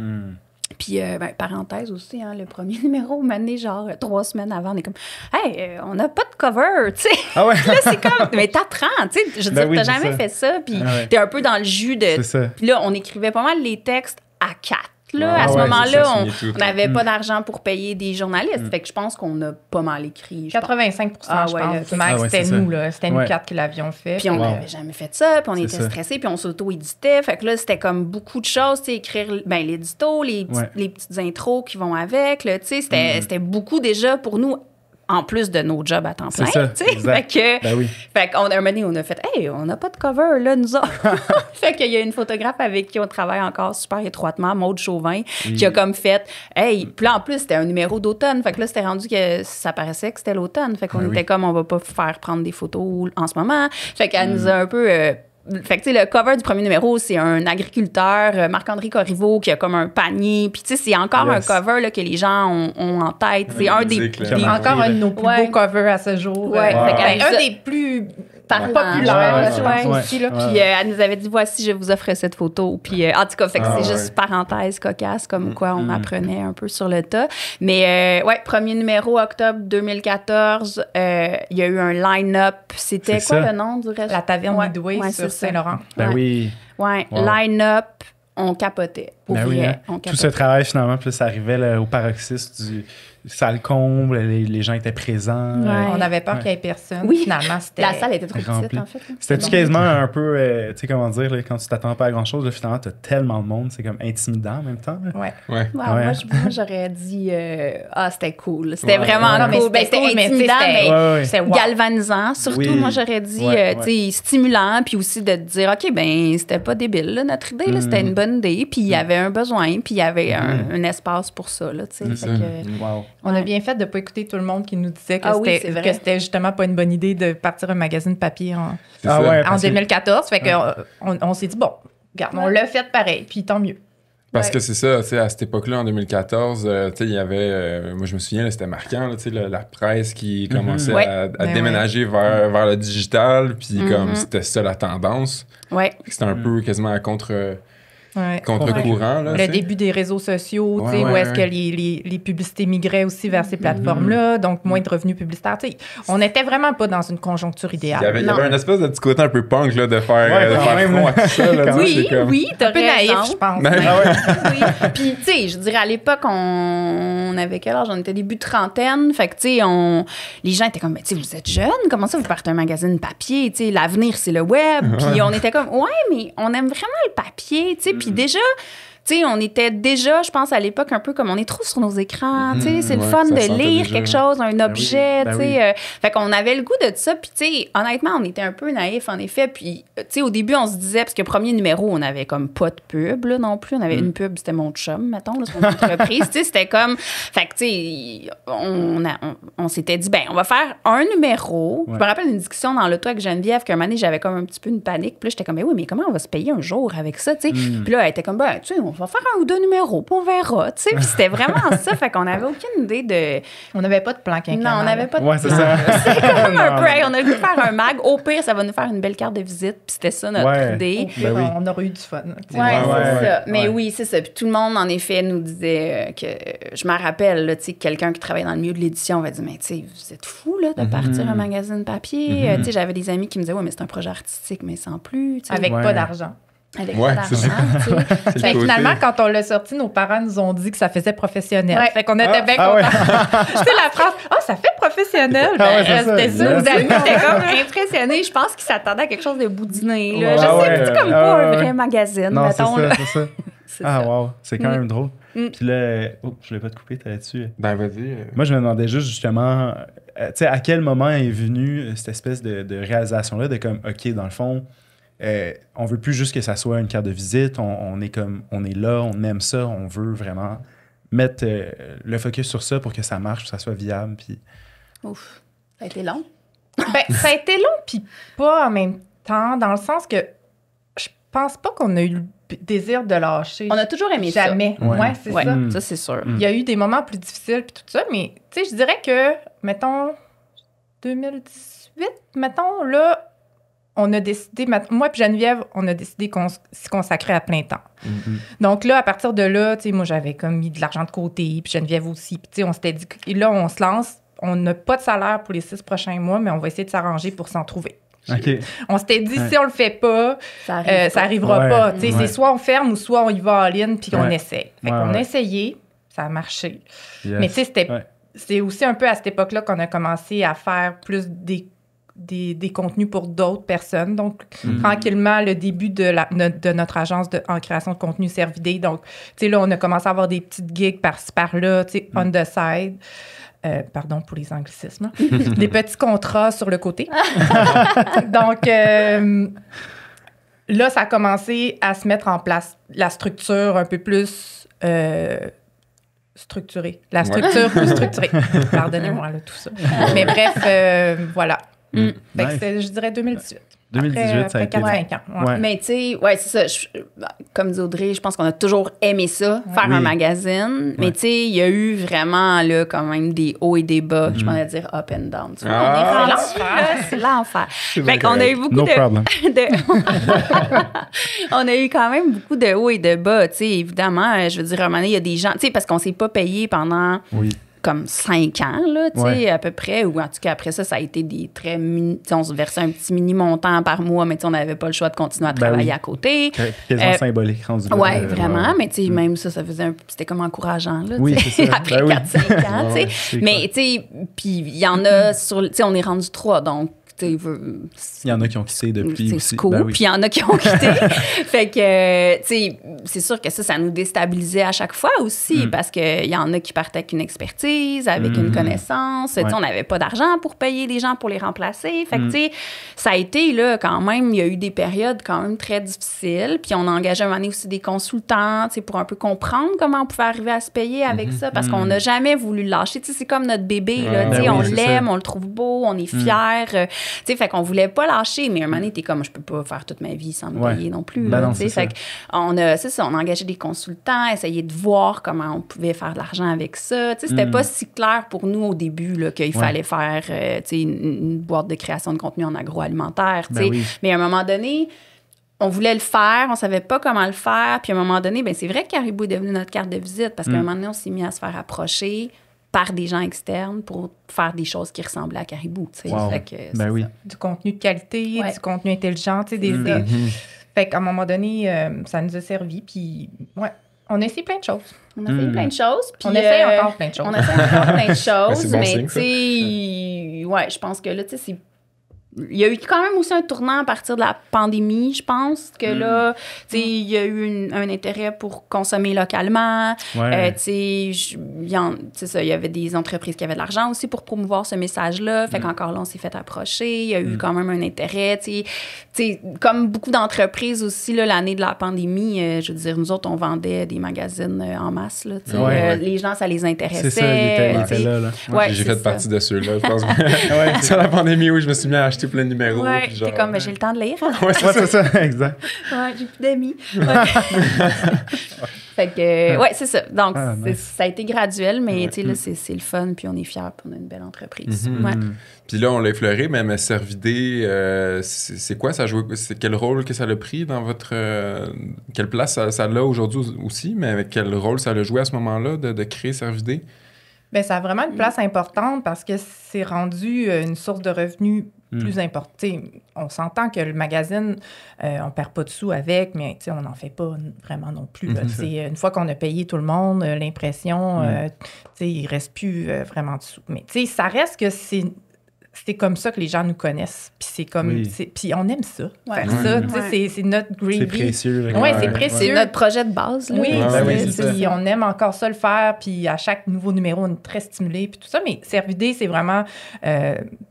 Puis, parenthèse aussi, le premier numéro, maintenant, genre 3 semaines avant, on est comme, hey, on n'a pas de cover, tu sais. Ah ouais. Là, c'est comme, mais t'apprends, tu sais. Je veux dire, t'as jamais fait ça, puis t'es un peu dans le jus de. C'est ça. Puis là, on écrivait pas mal les textes à 4. Là, à ce moment-là, on n'avait pas d'argent pour payer des journalistes. Fait que je pense qu'on a pas mal écrit. 85%, je pense. Max, c'était nous, là. C'était nous 4 qui l'avions fait. Puis on n'avait jamais fait ça, puis on était stressés, puis on s'auto-éditait. Fait que là, c'était comme beaucoup de choses, tu sais, écrire l'édito, les petites intros qui vont avec, là, tu sais, c'était beaucoup déjà pour nous. En plus de nos jobs à temps plein. C'est ça, fait qu'on a un moment donné, on a fait « Hey, on n'a pas de cover, là, nous autres. » Fait qu'il y a une photographe avec qui on travaille encore super étroitement, Maude Chauvin, qui a comme fait « Hey, puis là, en plus, c'était un numéro d'automne. » Fait que là, c'était rendu que ça paraissait que c'était l'automne. Fait qu'on était comme « On va pas faire prendre des photos en ce moment. » Fait qu'elle nous a un peu... Fait que, tu sais, le cover du premier numéro, c'est un agriculteur, Marc-André Corriveau, qui a comme un panier. Puis, tu sais, c'est encore un cover là, que les gens ont en tête. C'est un des encore un de nos plus beaux covers à ce jour. Un des plus populaires, je pense aussi. Là. Puis, elle nous avait dit, voici, je vous offre cette photo. Puis, en tout cas, fait que c'est juste parenthèse cocasse, comme quoi on apprenait un peu sur le tas. Mais, premier numéro, octobre 2014, il y a eu un line-up. C'était quoi le nom du reste? La Taverne Midway sur Saint-Laurent. Ben oui. Ouais, line-up, on capotait. Pour vrai, on capotait. Tout ce travail, finalement, puis ça arrivait là, au paroxysme du salle comble, les gens étaient présents. On avait peur qu'il n'y ait personne. Oui. Finalement, c'était... La salle était trop petite, en fait. C'était-tu quasiment un peu, tu sais, comment dire, là, quand tu t'attends pas à grand-chose, là, finalement, t'as tellement de monde, c'est comme intimidant en même temps. Là. Moi, j'aurais dit, c'était cool. C'était vraiment cool. C'était intimidant, mais galvanisant. Surtout, moi, j'aurais dit, tu sais, stimulant, puis aussi de te dire, OK, ben c'était pas débile, là, notre idée, là, c'était une bonne idée, puis il y avait un besoin, puis il y avait un espace pour ça, là, tu sais. On a bien fait de ne pas écouter tout le monde qui nous disait que c'était justement pas une bonne idée de partir un magazine papier en 2014. Fait qu'on s'est dit, bon, regarde, on l'a fait pareil, puis tant mieux. Parce que c'est ça, tu sais, à cette époque-là, en 2014, tu sais, il y avait, moi je me souviens, c'était marquant, tu sais, la presse qui commençait à déménager vers le digital, puis comme c'était ça la tendance. Ouais. C'était un peu quasiment à contre... contre-courant. Là, le début des réseaux sociaux, où est-ce que les publicités migraient aussi vers ces plateformes-là, donc moins de revenus publicitaires. On n'était vraiment pas dans une conjoncture idéale. Il y avait un espèce de petit côté un peu punk là, de faire front à tout ça. Là, oui, t'as un peu naïf, je pense. Oui. Puis, tu sais, je dirais, à l'époque, on avait quel âge? On était début de trentaine. Fait que, tu sais, les gens étaient comme, tu sais, vous êtes jeunes, comment ça, vous partez un magazine papier? Tu sais, l'avenir, c'est le web. Puis, on était comme, ouais, mais on aime vraiment le papier, tu sais. Puis, déjà, tu sais, on était déjà, je pense, à l'époque, un peu comme on est trop sur nos écrans. Tu sais, c'est le fun de lire quelque chose, un objet, tu sais. Fait qu'on avait le goût de ça. Puis, tu sais, honnêtement, on était un peu naïfs, en effet. Puis, tu sais, au début, on se disait, parce que premier numéro, on avait comme pas de pub, là, non plus. On avait une pub, c'était mon chum, mettons, là, son entreprise. Tu sais, c'était comme. Fait que, tu sais, on s'était dit, ben, on va faire un numéro. Je me rappelle une discussion dans l'auto avec Geneviève, qu'un moment donné, j'avais comme un petit peu une panique. Puis là, j'étais comme, ben oui, mais comment on va se payer un jour avec ça, tu sais. Puis là, elle était comme, ben, tu sais, on va faire 1 ou 2 numéros, puis on verra, tu sais. Puis c'était vraiment ça, fait qu'on n'avait aucune idée de... On n'avait pas de plan quinquennal. Non, on n'avait pas de plan. C'est ça. C'est comme un peu, on a voulu faire un mag. Au pire, ça va nous faire une belle carte de visite, puis c'était ça notre idée. Au pire, on aurait eu du fun. C'est ça. Mais oui, c'est ça. Puis tout le monde, en effet, nous disait que... Je me rappelle, là, tu sais, quelqu'un qui travaille dans le milieu de l'édition va dire, mais tu sais, vous êtes fous, là, de partir un magazine papier. Tu sais, j'avais des amis qui me disaient, ouais, mais c'est un projet artistique, mais sans plus. Avec pas d'argent. Avec pas d'argent, tu sais. Finalement, quand on l'a sorti, nos parents nous ont dit que ça faisait professionnel. Fait qu'on était bien contents. Tu sais, la phrase « Ah, ça fait professionnel! » C'était ça. Nos amis étaient comme impressionnés. Je pense qu'ils s'attendaient à quelque chose de boudiné. Là. Je sais, comme pas un vrai magazine, non, mettons. C'est ça. Wow, c'est quand même drôle. Puis là, je voulais pas te couper, t'es là-dessus. Ben, vas-y. Moi, je me demandais juste, justement, tu sais, à quel moment est venue cette espèce de réalisation-là de comme, OK, dans le fond, on veut plus juste que ça soit une carte de visite, on est là, on aime ça, on veut vraiment mettre le focus sur ça pour que ça marche, que ça soit viable. Puis... Ouf, ça a été long. Ben, ça a été long, puis pas en même temps, dans le sens que je pense pas qu'on a eu le désir de lâcher. On a toujours aimé ça. Jamais. Ouais, c'est ça. Ça, c'est sûr. Il y a eu des moments plus difficiles, puis tout ça, mais tu sais, je dirais que, mettons, 2018, mettons, là, on a décidé, moi et Geneviève, on a décidé qu'on s'y consacrait à plein temps. Donc là, à partir de là, tu sais, moi, j'avais comme mis de l'argent de côté, puis Geneviève aussi. Puis tu sais, on s'était dit, et là, on se lance, on n'a pas de salaire pour les 6 prochains mois, mais on va essayer de s'arranger pour s'en trouver. Okay. On s'était dit, si on le fait pas, ça arrivera pas. Tu sais, c'est soit on ferme ou soit on y va en ligne, puis on essaie. Fait qu'on a essayé, ça a marché. Yes. Mais tu sais, c'est aussi un peu à cette époque-là qu'on a commencé à faire plus des contenus pour d'autres personnes. Donc, tranquillement, le début de notre agence en création de contenu Servidé. Donc, tu sais, là, on a commencé à avoir des petites gigs par-ci, par-là, tu sais, on the side. Pardon pour les anglicismes. Des petits contrats sur le côté. Donc, là, ça a commencé à se mettre en place la structure un peu plus structurée. La structure plus structurée. Pardonnez-moi, là, tout ça. Mais bref, voilà. Fait que je dirais 2018. 2018, ça a été... Après 4-5 ans. Ouais. Mais tu sais, c'est ça. Comme dit Audrey, je pense qu'on a toujours aimé ça, faire un magazine. Mais tu sais, il y a eu vraiment, là, quand même des hauts et des bas. Je m'en ai dire up and down. Tu vois, on est rendu là, c'est l'enfer. Fait qu'on a eu beaucoup on a eu quand même beaucoup de hauts et de bas. Tu sais, évidemment, je veux dire, à un moment donné, il y a des gens... Tu sais, parce qu'on s'est pas payé pendant... comme 5 ans, là, tu sais, à peu près. Ou en tout cas, après ça, ça a été des très... on se versait un petit mini-montant par mois, mais on n'avait pas le choix de continuer à travailler à côté. Quasiment symbolique, rendu là. Oui, vraiment. Mais tu sais, même ça faisait c'était comme encourageant, là, oui, c'est ça. après 4-5 ans, tu sais. Mais, tu sais, puis il y en a tu sais, on est rendu 3, donc il y en a qui ont quitté depuis c'est aussi. Cool, puis il y en a qui ont quitté. Fait que, tu sais, c'est sûr que ça nous déstabilisait à chaque fois aussi, parce qu'il y en a qui partaient avec une expertise, avec une connaissance. Tu sais, on n'avait pas d'argent pour payer les gens pour les remplacer. Fait que, tu sais, ça a été, là, quand même, il y a eu des périodes quand même très difficiles. Puis on a engagé un moment donné aussi des consultants, tu sais, pour un peu comprendre comment on pouvait arriver à se payer avec ça, parce qu'on n'a jamais voulu le lâcher. Tu sais, c'est comme notre bébé, là. Tu sais, on l'aime, on le trouve beau, on est fiers. Tu sais, fait qu'on voulait pas lâcher, mais un moment donné, t'es comme, je peux pas faire toute ma vie sans me payer non plus. Non, tu sais, fait qu'on a, c'est ça, on a engagé des consultants, essayé de voir comment on pouvait faire de l'argent avec ça. Tu sais, c'était pas si clair pour nous au début, là, qu'il fallait faire, tu sais, une boîte de création de contenu en agroalimentaire, tu sais. Mais à un moment donné, on voulait le faire, on savait pas comment le faire. Puis à un moment donné, ben c'est vrai que Caribou est devenu notre carte de visite parce qu'à un moment donné, on s'est mis à se faire approcher par des gens externes pour faire des choses qui ressemblaient à Caribou. Wow. Fait que Ben oui. Du contenu de qualité, du contenu intelligent, tu sais, Fait qu'à un moment donné, ça nous a servi, puis on a essayé plein de choses. On a essayé plein de choses. Puis, on essaye encore plein de choses. On essaye encore plein de choses, bon mais signe, tu sais, je pense que là, tu sais, il y a eu quand même aussi un tournant à partir de la pandémie, je pense, que là, tu sais, il y a eu un intérêt pour consommer localement. Tu sais, il y avait des entreprises qui avaient de l'argent aussi pour promouvoir ce message-là. Fait qu'encore là, on s'est fait approcher. Il y a eu quand même un intérêt. Tu sais, comme beaucoup d'entreprises aussi, là, l'année de la pandémie, je veux dire, nous autres, on vendait des magazines en masse. Là, les gens, ça les intéressait. C'est ça, il était là. J'ai fait partie de ceux-là, je pense. Sur la pandémie, oui, je me suis mis à acheter plein de numéros. Ouais, t'es comme, j'ai le temps de lire. C'est ça, exact. Ouais, j'ai plus d'amis. Fait que, c'est ça. Donc, ça a été graduel, mais tu sais, là, c'est le fun, puis on est fiers, puis on a une belle entreprise. Puis là, on l'a effleuré, mais Servidé, c'est quoi? C'est quel rôle que ça a pris dans votre... quelle place ça a aujourd'hui aussi, mais quel rôle ça a joué à ce moment-là de créer Servidé? Bien, ça a vraiment une place importante parce que c'est rendu une source de revenus plus importante. On s'entend que le magazine, on perd pas de sous avec, mais on n'en fait pas vraiment non plus. Une fois qu'on a payé tout le monde, l'impression, il reste plus vraiment de sous. Mais ça reste que c'est comme ça que les gens nous connaissent. Puis c'est comme... Puis on aime ça. Faire ça, c'est notre gravy. C'est précieux. Oui, c'est précieux. C'est notre projet de base. Là. Oui, puis on aime encore ça le faire. Puis à chaque nouveau numéro, on est très stimulé. Puis tout ça. Mais Servidé, c'est vraiment... tu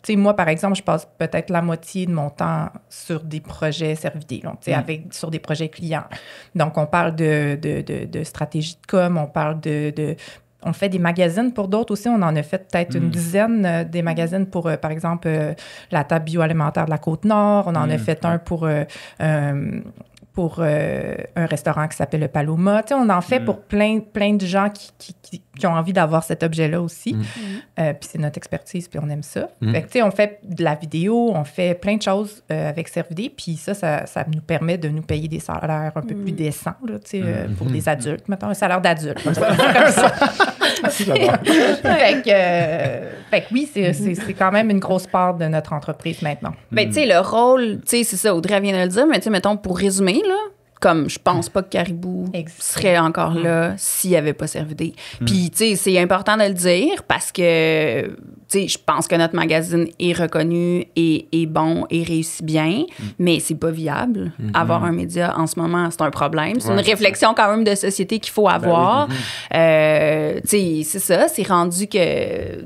sais, moi, par exemple, je passe peut-être la moitié de mon temps sur des projets Servidé. Donc, sur des projets clients. Donc, on parle de stratégie de com, on parle on fait des magazines pour d'autres aussi. On en a fait peut-être une dizaine des magazines pour, par exemple, la table bioalimentaire de la Côte-Nord. On en a fait un pour un restaurant qui s'appelle le Paloma. On en fait pour plein de gens qui ont envie d'avoir cet objet-là aussi. Puis c'est notre expertise, puis on aime ça. Fait que, on fait de la vidéo, on fait plein de choses avec Servidé, puis ça nous permet de nous payer des salaires un peu plus décents, là, pour des adultes, mettons, un salaire d'adulte. Comme ça. Fait que oui, c'est quand même une grosse part de notre entreprise maintenant. Ben, tu sais, le rôle, tu sais, c'est ça, Audrey vient de le dire, mais tu sais, mettons, pour résumer, là, comme je pense pas que Caribou serait encore là s'il n'y avait pas Servidé. Puis, tu sais, c'est important de le dire parce que, tu sais, je pense que notre magazine est reconnu et est bon et réussit bien, mais c'est pas viable. Avoir un média en ce moment, c'est un problème. C'est une réflexion quand même de société qu'il faut avoir. Tu sais, c'est ça, c'est rendu que,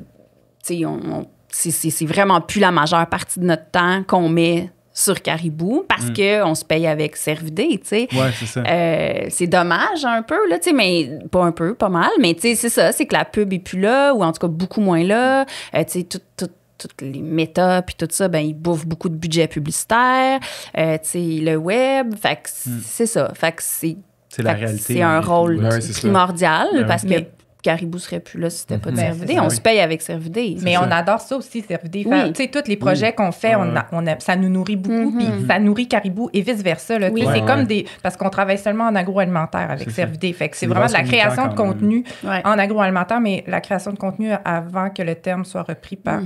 tu sais, c'est vraiment plus la majeure partie de notre temps qu'on met sur Caribou parce qu'on se paye avec Servidé, tu sais. Ouais, c'est ça. C'est dommage un peu, là, tu sais, mais pas un peu, pas mal, mais tu sais, c'est ça, c'est que la pub est plus là, ou en tout cas beaucoup moins là. Tu sais, toutes les méta puis tout ça, ben ils bouffent beaucoup de budget publicitaire. Tu sais, le web, fait que c'est ça. Fait que c'est la réalité. C'est un rôle primordial parce que Caribou serait plus là si c'était pas de Servidé. On se paye avec Servidé. Mais on adore ça aussi, Servidé. Tu sais, tous les projets qu'on fait, ça nous nourrit beaucoup, puis ça nourrit Caribou et vice-versa. C'est comme parce qu'on travaille seulement en agroalimentaire avec Servidé. Fait que c'est vraiment de la création de contenu en agroalimentaire, mais la création de contenu avant que le terme soit repris par...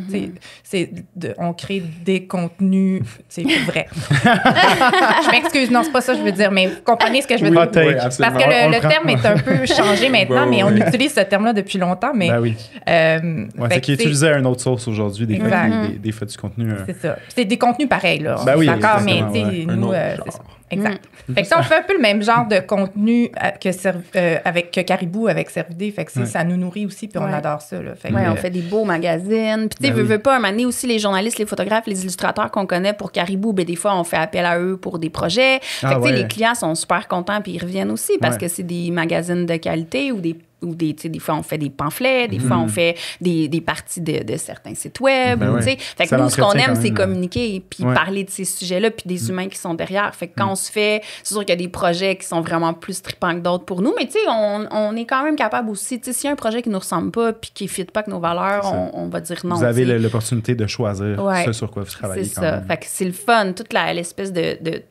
on crée des contenus... C'est vrai. Je m'excuse, non, c'est pas ça que je veux dire, mais vous comprenez ce que je veux dire. Parce que le terme est un peu changé maintenant, mais on utilise ce terme-là depuis longtemps, mais... Ben oui. C'est qu'il est utilisé à une autre source aujourd'hui, des fois du contenu... C'est ça. C'est des contenus pareils, là. Ben oui, d'accord, mais nous, c'est ça. Exact. Fait que ça, on fait un peu le même genre de contenu avec Caribou, avec Servidé. Fait que ça nous nourrit aussi, puis on adore ça. Là. Fait on fait des beaux magazines. Puis, tu sais, veux pas, un moment donné aussi, les journalistes, les photographes, les illustrateurs qu'on connaît pour Caribou, ben des fois, on fait appel à eux pour des projets. Fait que, tu sais, les clients sont super contents, puis ils reviennent aussi parce que c'est des magazines de qualité ou des fois, on fait des pamphlets, des fois, on fait des parties de certains sites web. Fait que nous, ce qu'on aime, c'est communiquer puis parler de ces sujets-là puis des humains qui sont derrière. Fait que quand on se fait... C'est sûr qu'il y a des projets qui sont vraiment plus trippants que d'autres pour nous, mais tu sais, on est quand même capable aussi... Tu sais, s'il y a un projet qui nous ressemble pas puis qui ne fit pas avec nos valeurs, on va dire non. Vous avez l'opportunité de choisir ce sur quoi vous travaillez. C'est ça. Fait que c'est le fun. Toute l'espèce de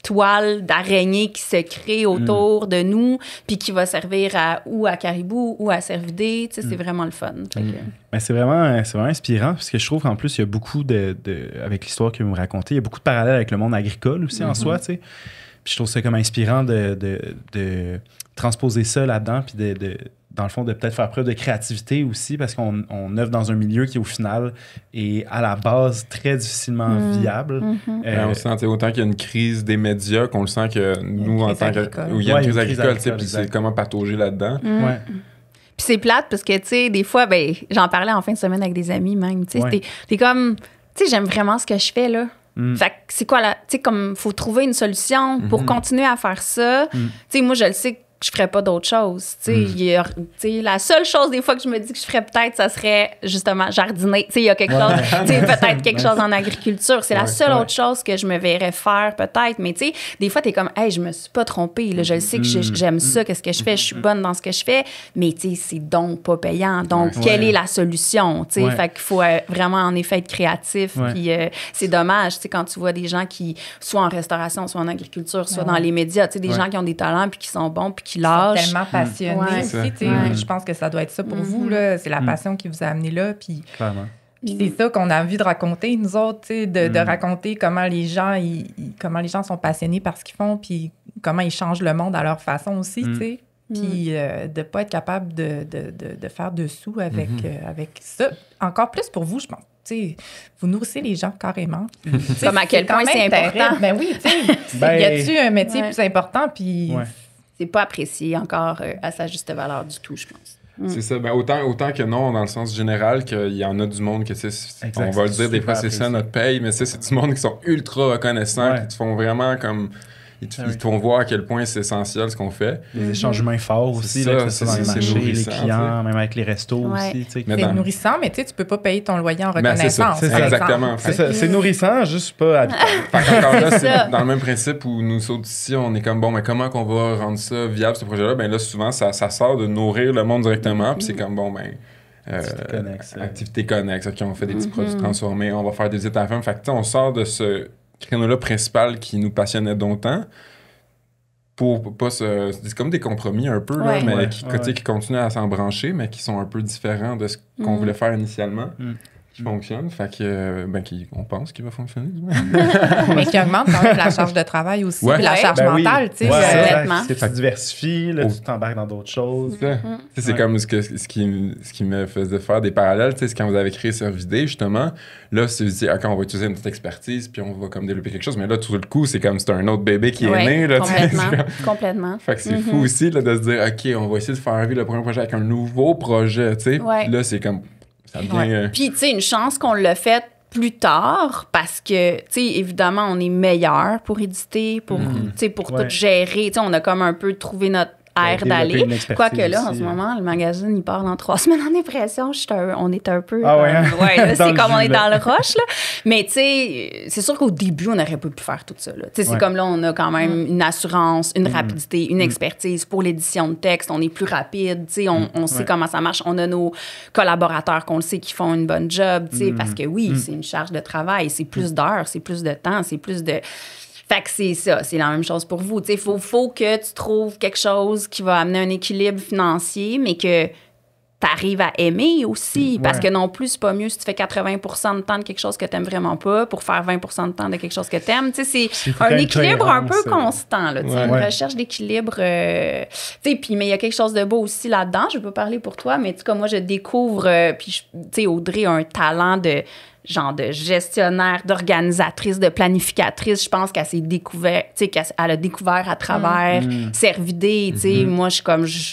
toile d'araignée qui se crée autour de nous, puis qui va servir ou à Caribou ou à Cervidé. Tu sais, c'est vraiment le fun. Mais c'est vraiment inspirant, parce que je trouve qu'en plus, il y a beaucoup avec l'histoire que vous me racontez, il y a beaucoup de parallèles avec le monde agricole aussi en soi, tu sais. Puis je trouve ça comme inspirant de transposer ça là-dedans, puis dans le fond, de peut-être faire preuve de créativité aussi, parce qu'on œuvre dans un milieu qui, au final, est à la base très difficilement viable. On sent autant qu'il y a une crise des médias qu'on le sent que nous, en tant que... Où il y a une crise agricole, puis c'est comment patauger là-dedans. Ouais. Puis c'est plate parce que, tu sais, des fois, ben, j'en parlais en fin de semaine avec des amis même. Tu sais, t'es comme, tu sais, j'aime vraiment ce que je fais, là. Fait que c'est quoi, tu sais, comme, faut trouver une solution pour continuer à faire ça. Tu sais, moi, je le sais que je ferais pas d'autre chose. La seule chose des fois que je me dis que je ferais peut-être, ça serait justement jardiner. Il y a quelque chose, peut-être quelque chose en agriculture. C'est la seule autre chose que je me verrais faire peut-être. Mais des fois, t'es comme, hey, je me suis pas trompée. Là, je le sais que j'aime ça, qu'est-ce que je fais, je suis bonne dans ce que je fais. Mais c'est donc pas payant. Donc, quelle est la solution? Fait qu'il faut vraiment en effet être créatif. Puis c'est dommage quand tu vois des gens qui, soit en restauration, soit en agriculture, soit dans les médias, des gens qui ont des talents puis qui sont bons puis qui lâchent. Tellement passionnés aussi. Je pense que ça doit être ça pour vous. Là. C'est la passion qui vous a amené là. Puis c'est ça qu'on a envie de raconter, nous autres, de raconter comment les gens sont passionnés par ce qu'ils font, puis comment ils changent le monde à leur façon aussi, puis de ne pas être capable de faire dessous avec ça. Encore plus pour vous, je pense. Vous nourrissez les gens carrément. Comme à quel point c'est important. Ben oui, y a-tu un métier plus important? Puis c'est pas apprécié encore à sa juste valeur du tout, je pense. C'est ça. Ben, autant que non, dans le sens général, qu'il y en a du monde que, on va le dire, des fois, c'est ça notre paye, mais c'est du monde qui sont ultra reconnaissants, qui te font vraiment comme... Ils te font voir à quel point c'est essentiel ce qu'on fait. Les échanges humains forts aussi, que ce soit dans les marchés, les clients, même avec les restos aussi. C'est nourrissant, mais tu peux pas payer ton loyer en reconnaissance. C'est ça, exactement. C'est nourrissant, juste pas habitable. Encore là, c'est dans le même principe où nous autres ici, on est comme, bon, mais comment qu'on va rendre ça viable, ce projet-là? Ben là, souvent, ça sort de nourrir le monde directement, puis c'est comme, bon, ben... activité connexe, OK, on fait des petits produits transformés, on va faire des visites à la ferme. Fait que, on sort de ce créneau-là principal qui nous passionnait longtemps pour pas se... C'est comme des compromis un peu, là, mais qui continuent à s'en brancher, mais qui sont un peu différents de ce qu'on voulait faire initialement. Qui fonctionne, fait que, on pense qu'il va fonctionner. Mais qui augmente quand même la charge de travail aussi, puis la charge mentale, tu sais. Complètement. Tu diversifies, là, tu t'embarques dans d'autres choses. C'est comme ce qui me faisait faire des parallèles, tu sais, c'est quand vous avez créé Cervidé, justement, là, c'est dit, OK, on va utiliser une petite expertise, puis on va comme développer quelque chose, mais là, tout le coup, c'est comme c'est un autre bébé qui est né, là, complètement. Fait que c'est fou aussi, là, de se dire, OK, on va essayer de faire vivre le premier projet avec un nouveau projet, tu sais. Là, c'est comme... Puis, tu sais, une chance qu'on l'a fait plus tard parce que, tu sais, évidemment, on est meilleur pour éditer, pour tout gérer. Tu sais, on a comme un peu trouvé notre air d'aller. Quoique là, en ce moment, le magazine, il part dans 3 semaines en dépression. On est un peu... c'est comme on est dans le rush, là. Mais, tu sais, c'est sûr qu'au début, on n'aurait pas pu faire tout ça, là. Tu sais, c'est comme là, on a quand même une assurance, une rapidité, une expertise pour l'édition de texte. On est plus rapide, tu sais, on sait comment ça marche. On a nos collaborateurs qu'on le sait qui font une bonne job, tu sais, parce que oui, c'est une charge de travail, c'est plus d'heures, c'est plus de temps, c'est plus de... Fait que c'est ça, c'est la même chose pour vous. Tu sais, faut que tu trouves quelque chose qui va amener un équilibre financier, mais que tu arrives à aimer aussi. Parce que non plus, c'est pas mieux si tu fais 80% de temps de quelque chose que tu n'aimes vraiment pas pour faire 20% de temps de quelque chose que tu aimes. Tu sais, c'est un équilibre un peu constant, là. Tu sais, une recherche d'équilibre. Tu sais, puis, mais il y a quelque chose de beau aussi là-dedans. Je peux parler pour toi, mais en tout cas, moi, je découvre, puis, tu sais, Audrey a un talent de gestionnaire, d'organisatrice, de planificatrice. Je pense qu'elle s'est découverte, tu sais, qu'elle a découvert à travers Cervidé, tu sais. Moi, je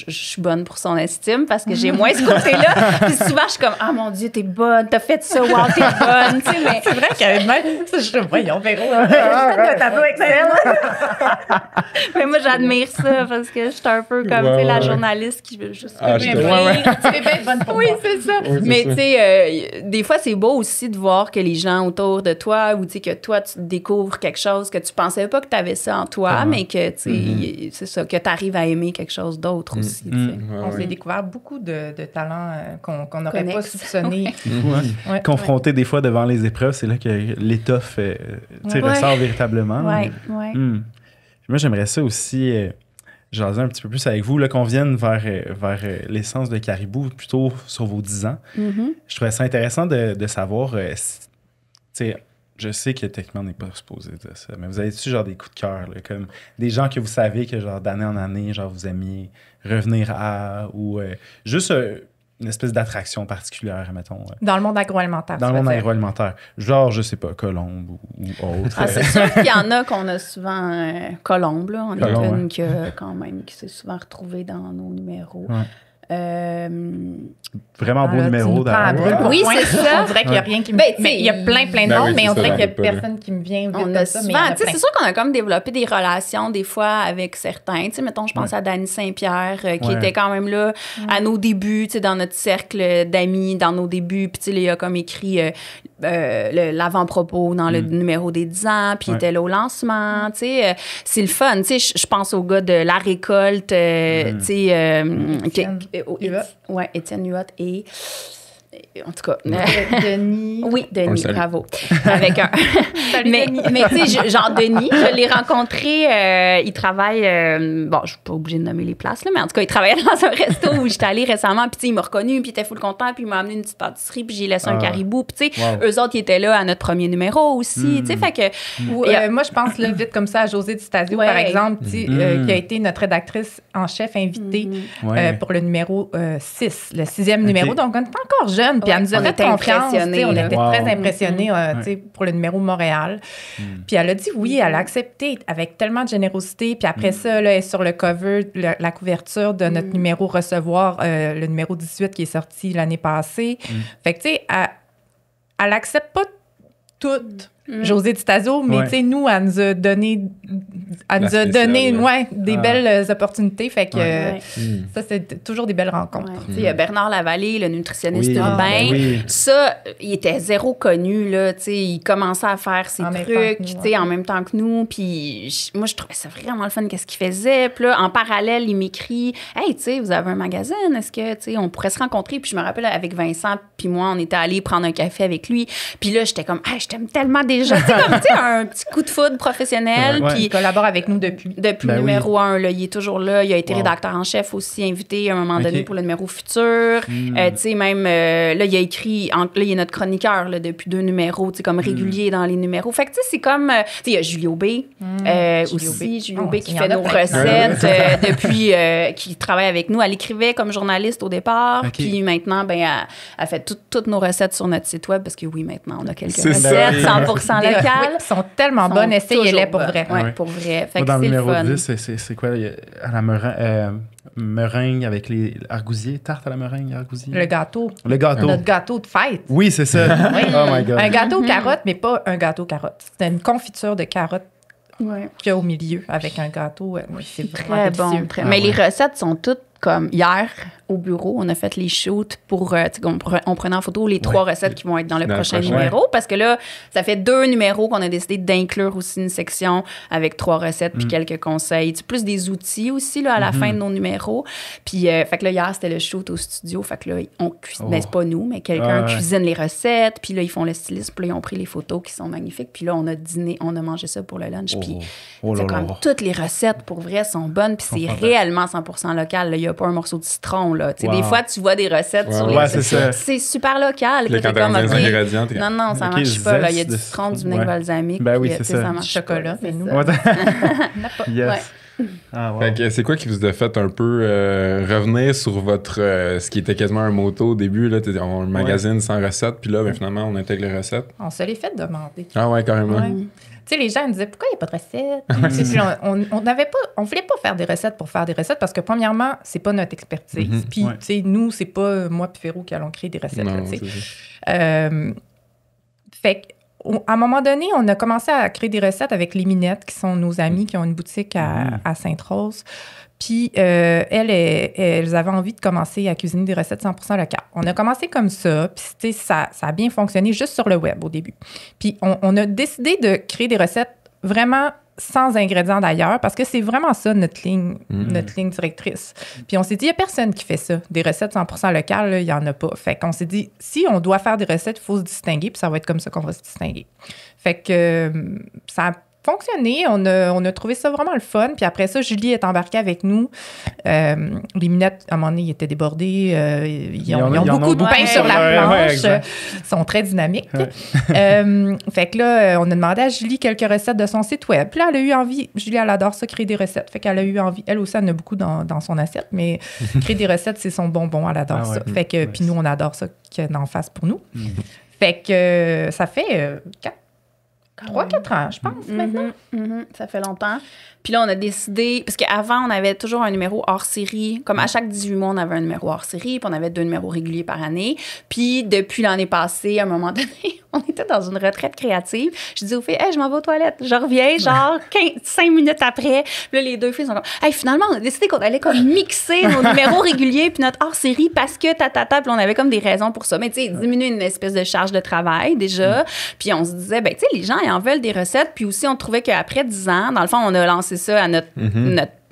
suis bonne pour son estime parce que j'ai moins ce côté-là. Puis souvent, je suis comme, ah mon Dieu, t'es bonne, t'as fait ça, wow, t'es bonne, tu sais. Mais c'est vrai qu'il y avait même, je suis voyons, Véro, un tableau excellent. Mais moi, j'admire ça parce que je suis un peu comme, tu sais, la journaliste qui veut juste bien bonne pour moi. Oui, c'est ça. Mais tu sais, des fois, c'est beau aussi de voir que les gens autour de toi, ou tu sais, que toi, tu découvres quelque chose que tu pensais pas que tu avais ça en toi, mais que, tu sais, c'est ça, que tu arrives à aimer quelque chose d'autre aussi. On s'est découvert beaucoup de talents qu'on n'aurait pas soupçonnés. Confronté des fois devant les épreuves, c'est là que l'étoffe ressort véritablement. Moi, j'aimerais ça aussi jaser un petit peu plus avec vous, là, qu'on vienne vers l'essence de Caribou, plutôt sur vos 10 ans. Je trouvais ça intéressant de savoir, tu sais, je sais que techniquement, on n'est pas supposé de ça, mais vous avez-tu genre des coups de cœur, là, comme des gens que vous savez que genre d'année en année, genre vous aimiez revenir à, ou juste une espèce d'attraction particulière, mettons. Dans le monde agroalimentaire. Dans le monde agroalimentaire. Genre, je sais pas, Colombe ou autre. Ah, c'est sûr qu'il y en a qu'on a souvent... Colombe, là, on est une qui s'est souvent retrouvée dans nos numéros. Ouais. Vraiment beau numéro d'ailleurs. Oui, c'est ça. On dirait qu'il n'y a rien qui me... il y a plein de noms, mais on dirait qu'il n'y a personne qui me vient. On a souvent... C'est sûr qu'on a comme développé des relations, des fois, avec certains. Tu sais, mettons, je pense à Dany Saint-Pierre, qui était quand même là à nos débuts, tu sais, dans notre cercle d'amis, dans nos débuts. Puis, tu sais, il a comme écrit l'avant-propos dans le numéro des 10 ans, puis il était là au lancement, tu sais. C'est le fun, tu sais. Je pense au gars de La Récolte, tu sais... Étienne Huot et... En tout cas... Denis. Oui, Denis, bravo. Avec un... mais tu sais, genre Denis, je l'ai rencontré, il travaille... bon, je suis pas obligée de nommer les places, là, mais en tout cas, il travaillait dans un resto où j'étais allée récemment, puis tu sais, il m'a reconnu, puis il était full content, puis il m'a amené une petite pâtisserie, puis j'ai laissé un caribou, puis tu sais, eux autres, ils étaient là à notre premier numéro aussi, tu sais, fait que... moi, je pense, là, vite comme ça, à Josée Di Stasio, par exemple, qui a été notre rédactrice en chef invitée pour le numéro 6, le 6e numéro, donc on était encore jeune. Puis elle nous a fait confiance. On était très impressionnés pour le numéro Montréal. Puis elle a dit oui, elle a accepté avec tellement de générosité. Puis après ça, là, elle est sur le cover, la couverture de notre numéro Recevoir, le numéro 18 qui est sorti l'année passée. Fait que, tu sais, elle accepte pas toutes. Josée Di Stasio, mais tu sais, nous, elle nous a donné, des belles opportunités. Fait que ça, c'est toujours des belles rencontres. Il y a Bernard Lavallée, le nutritionniste urbain. Ça, il était zéro connu, là. Tu sais, il commençait à faire ses trucs, tu sais, en même temps que nous. Puis moi, je trouvais ça vraiment le fun, qu'est-ce qu'il faisait. Puis là, en parallèle, il m'écrit « Hey, tu sais, vous avez un magazine, est-ce que, tu sais, on pourrait se rencontrer? » Puis je me rappelle, avec Vincent, puis moi, on était allés prendre un café avec lui. Puis là, j'étais comme « Hey, je t'aime tellement déjà. » Tu sais, comme, tu sais, un petit coup de foudre professionnel. Puis il collabore avec nous depuis. Depuis le numéro 1, là, il est toujours là. Il a été rédacteur en chef aussi, invité à un moment donné pour le numéro futur. Tu sais, même, là, il a écrit, là, il est notre chroniqueur là, depuis 2 numéros, tu sais, comme régulier dans les numéros. Fait que, tu sais, c'est comme, tu sais, il y a Julio B. Aussi, Julio B qui fait nos recettes depuis, qui travaille avec nous. Elle écrivait comme journaliste au départ. Puis maintenant, ben, elle fait toutes nos recettes sur notre site web parce que oui, maintenant, on a quelques recettes 100% locales. Elles sont tellement bonnes. Essayez-les pour vrai. Oui, pour vrai. Fait moi, que dans le c'est numéro le fun. 10, c'est quoi? À la meringue avec les argousiers, tarte à la meringue, argousier. Le gâteau. Notre gâteau de fête. Oui, c'est ça. Oh my God. Un gâteau aux carottes, mais pas un gâteau aux carottes. C'est une confiture de carottes qu'il y a au milieu avec un gâteau. C'est vraiment très délicieux. bon. Mais les recettes sont toutes comme hier au bureau, on a fait les shoots pour on prenait en photo les 3 recettes qui vont être dans le prochain numéro parce que là, ça fait 2 numéros qu'on a décidé d'inclure aussi une section avec 3 recettes puis quelques conseils, plus des outils aussi là, à la fin de nos numéros. Puis fait que là hier, c'était le shoot au studio, fait que là on cuisine, c'est pas nous, mais quelqu'un cuisine les recettes, puis là ils font le stylisme, puis là ils ont pris les photos qui sont magnifiques, puis là on a dîné, on a mangé ça pour le lunch, puis c'est comme toutes les recettes pour vrai sont bonnes, puis c'est réellement 100% local, il y a pas un morceau de citron là. Des fois, tu vois des recettes sur les recettes. C'est super local. Puis quand t'as les ingrédients, non, ça marche pas. Là. Il y a du citron, du vinaigre balsamique. Ben oui, c'est ça. Ça marche chocolat, mais nous. Yes. Fait que c'est quoi qui vous a fait un peu revenir sur votre ce qui était quasiment un motto au début là, on magazine sans recettes, puis là ben, finalement on intègre les recettes. On se les fait demander. Ah ouais, carrément. Tu sais, les gens me disaient pourquoi il n'y a pas de recettes? Puis on voulait pas faire des recettes pour faire des recettes parce que premièrement, c'est pas notre expertise. Puis tu sais, nous, c'est pas moi puis Féro qui allons créer des recettes. Non, fait qu'à un moment donné, on a commencé à créer des recettes avec les Minettes, qui sont nos amies qui ont une boutique à Sainte-Rose. Puis, elles avaient envie de commencer à cuisiner des recettes 100% locales. On a commencé comme ça, puis tu sais, ça a bien fonctionné juste sur le web au début. Puis, on a décidé de créer des recettes vraiment sans ingrédients d'ailleurs, parce que c'est vraiment ça notre ligne directrice. Puis, on s'est dit, il n'y a personne qui fait ça. Des recettes 100% locales, il n'y en a pas. Fait qu'on s'est dit, si on doit faire des recettes, il faut se distinguer, puis ça va être comme ça qu'on va se distinguer. Fait que ça a fonctionné. On a trouvé ça vraiment le fun. Puis après ça, Julie est embarquée avec nous. Les minettes, à un moment donné, ils étaient débordés. Ils ont beaucoup de pain sur la planche. Ils sont très dynamiques. Fait que là, on a demandé à Julie quelques recettes de son site web. Puis là, elle a eu envie. Julie, elle adore ça, créer des recettes. Fait qu'elle a eu envie. Elle aussi, elle en a beaucoup dans son assiette. Mais créer des recettes, c'est son bonbon. Elle adore ça. Fait que, puis nous, on adore ça qu'elle en fasse pour nous. Fait que ça fait 3-4 ans, je pense, maintenant. Ça fait longtemps. Puis là, on a décidé... Parce qu'avant, on avait toujours un numéro hors série. Comme à chaque 18 mois, on avait un numéro hors série. Puis on avait 2 numéros réguliers par année. Puis depuis l'année passée, à un moment donné, on était dans une retraite créative. Je dis aux filles, hey, je m'en vais aux toilettes. Je reviens, genre 5 minutes après. Puis là, les 2 filles sont comme, hey, finalement, on a décidé qu'on allait comme mixer nos numéros réguliers puis notre hors série parce que Puis on avait comme des raisons pour ça. Mais tu sais, diminuer une espèce de charge de travail déjà. Puis on se disait, ben tu sais, les gens, ils en veulent des recettes. Puis aussi, on trouvait qu'après 10 ans, dans le fond, on a lancé ça à notre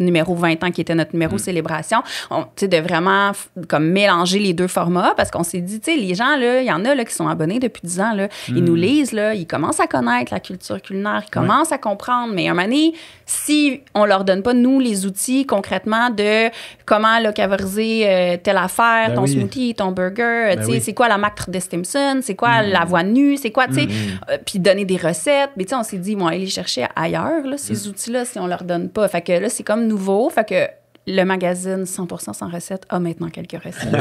numéro 20 ans, qui était notre numéro célébration, tu sais, de vraiment comme mélanger les 2 formats, parce qu'on s'est dit, tu sais, les gens, là, il y en a là, qui sont abonnés depuis 10 ans, là, ils nous lisent, là, ils commencent à connaître la culture culinaire, ils commencent à comprendre, mais à un moment donné, si on leur donne pas, nous, les outils, concrètement, de comment localiser telle affaire, ton smoothie, ton burger, tu sais, c'est quoi la marque de Stimson, c'est quoi la voix nue, c'est quoi, tu sais, puis donner des recettes, mais tu sais, on s'est dit, bon, aller les chercher ailleurs, là, ces outils-là, si on leur donne pas. Fait que là, c'est comme nouveau. Fait que le magazine 100% sans recettes a maintenant quelques recettes.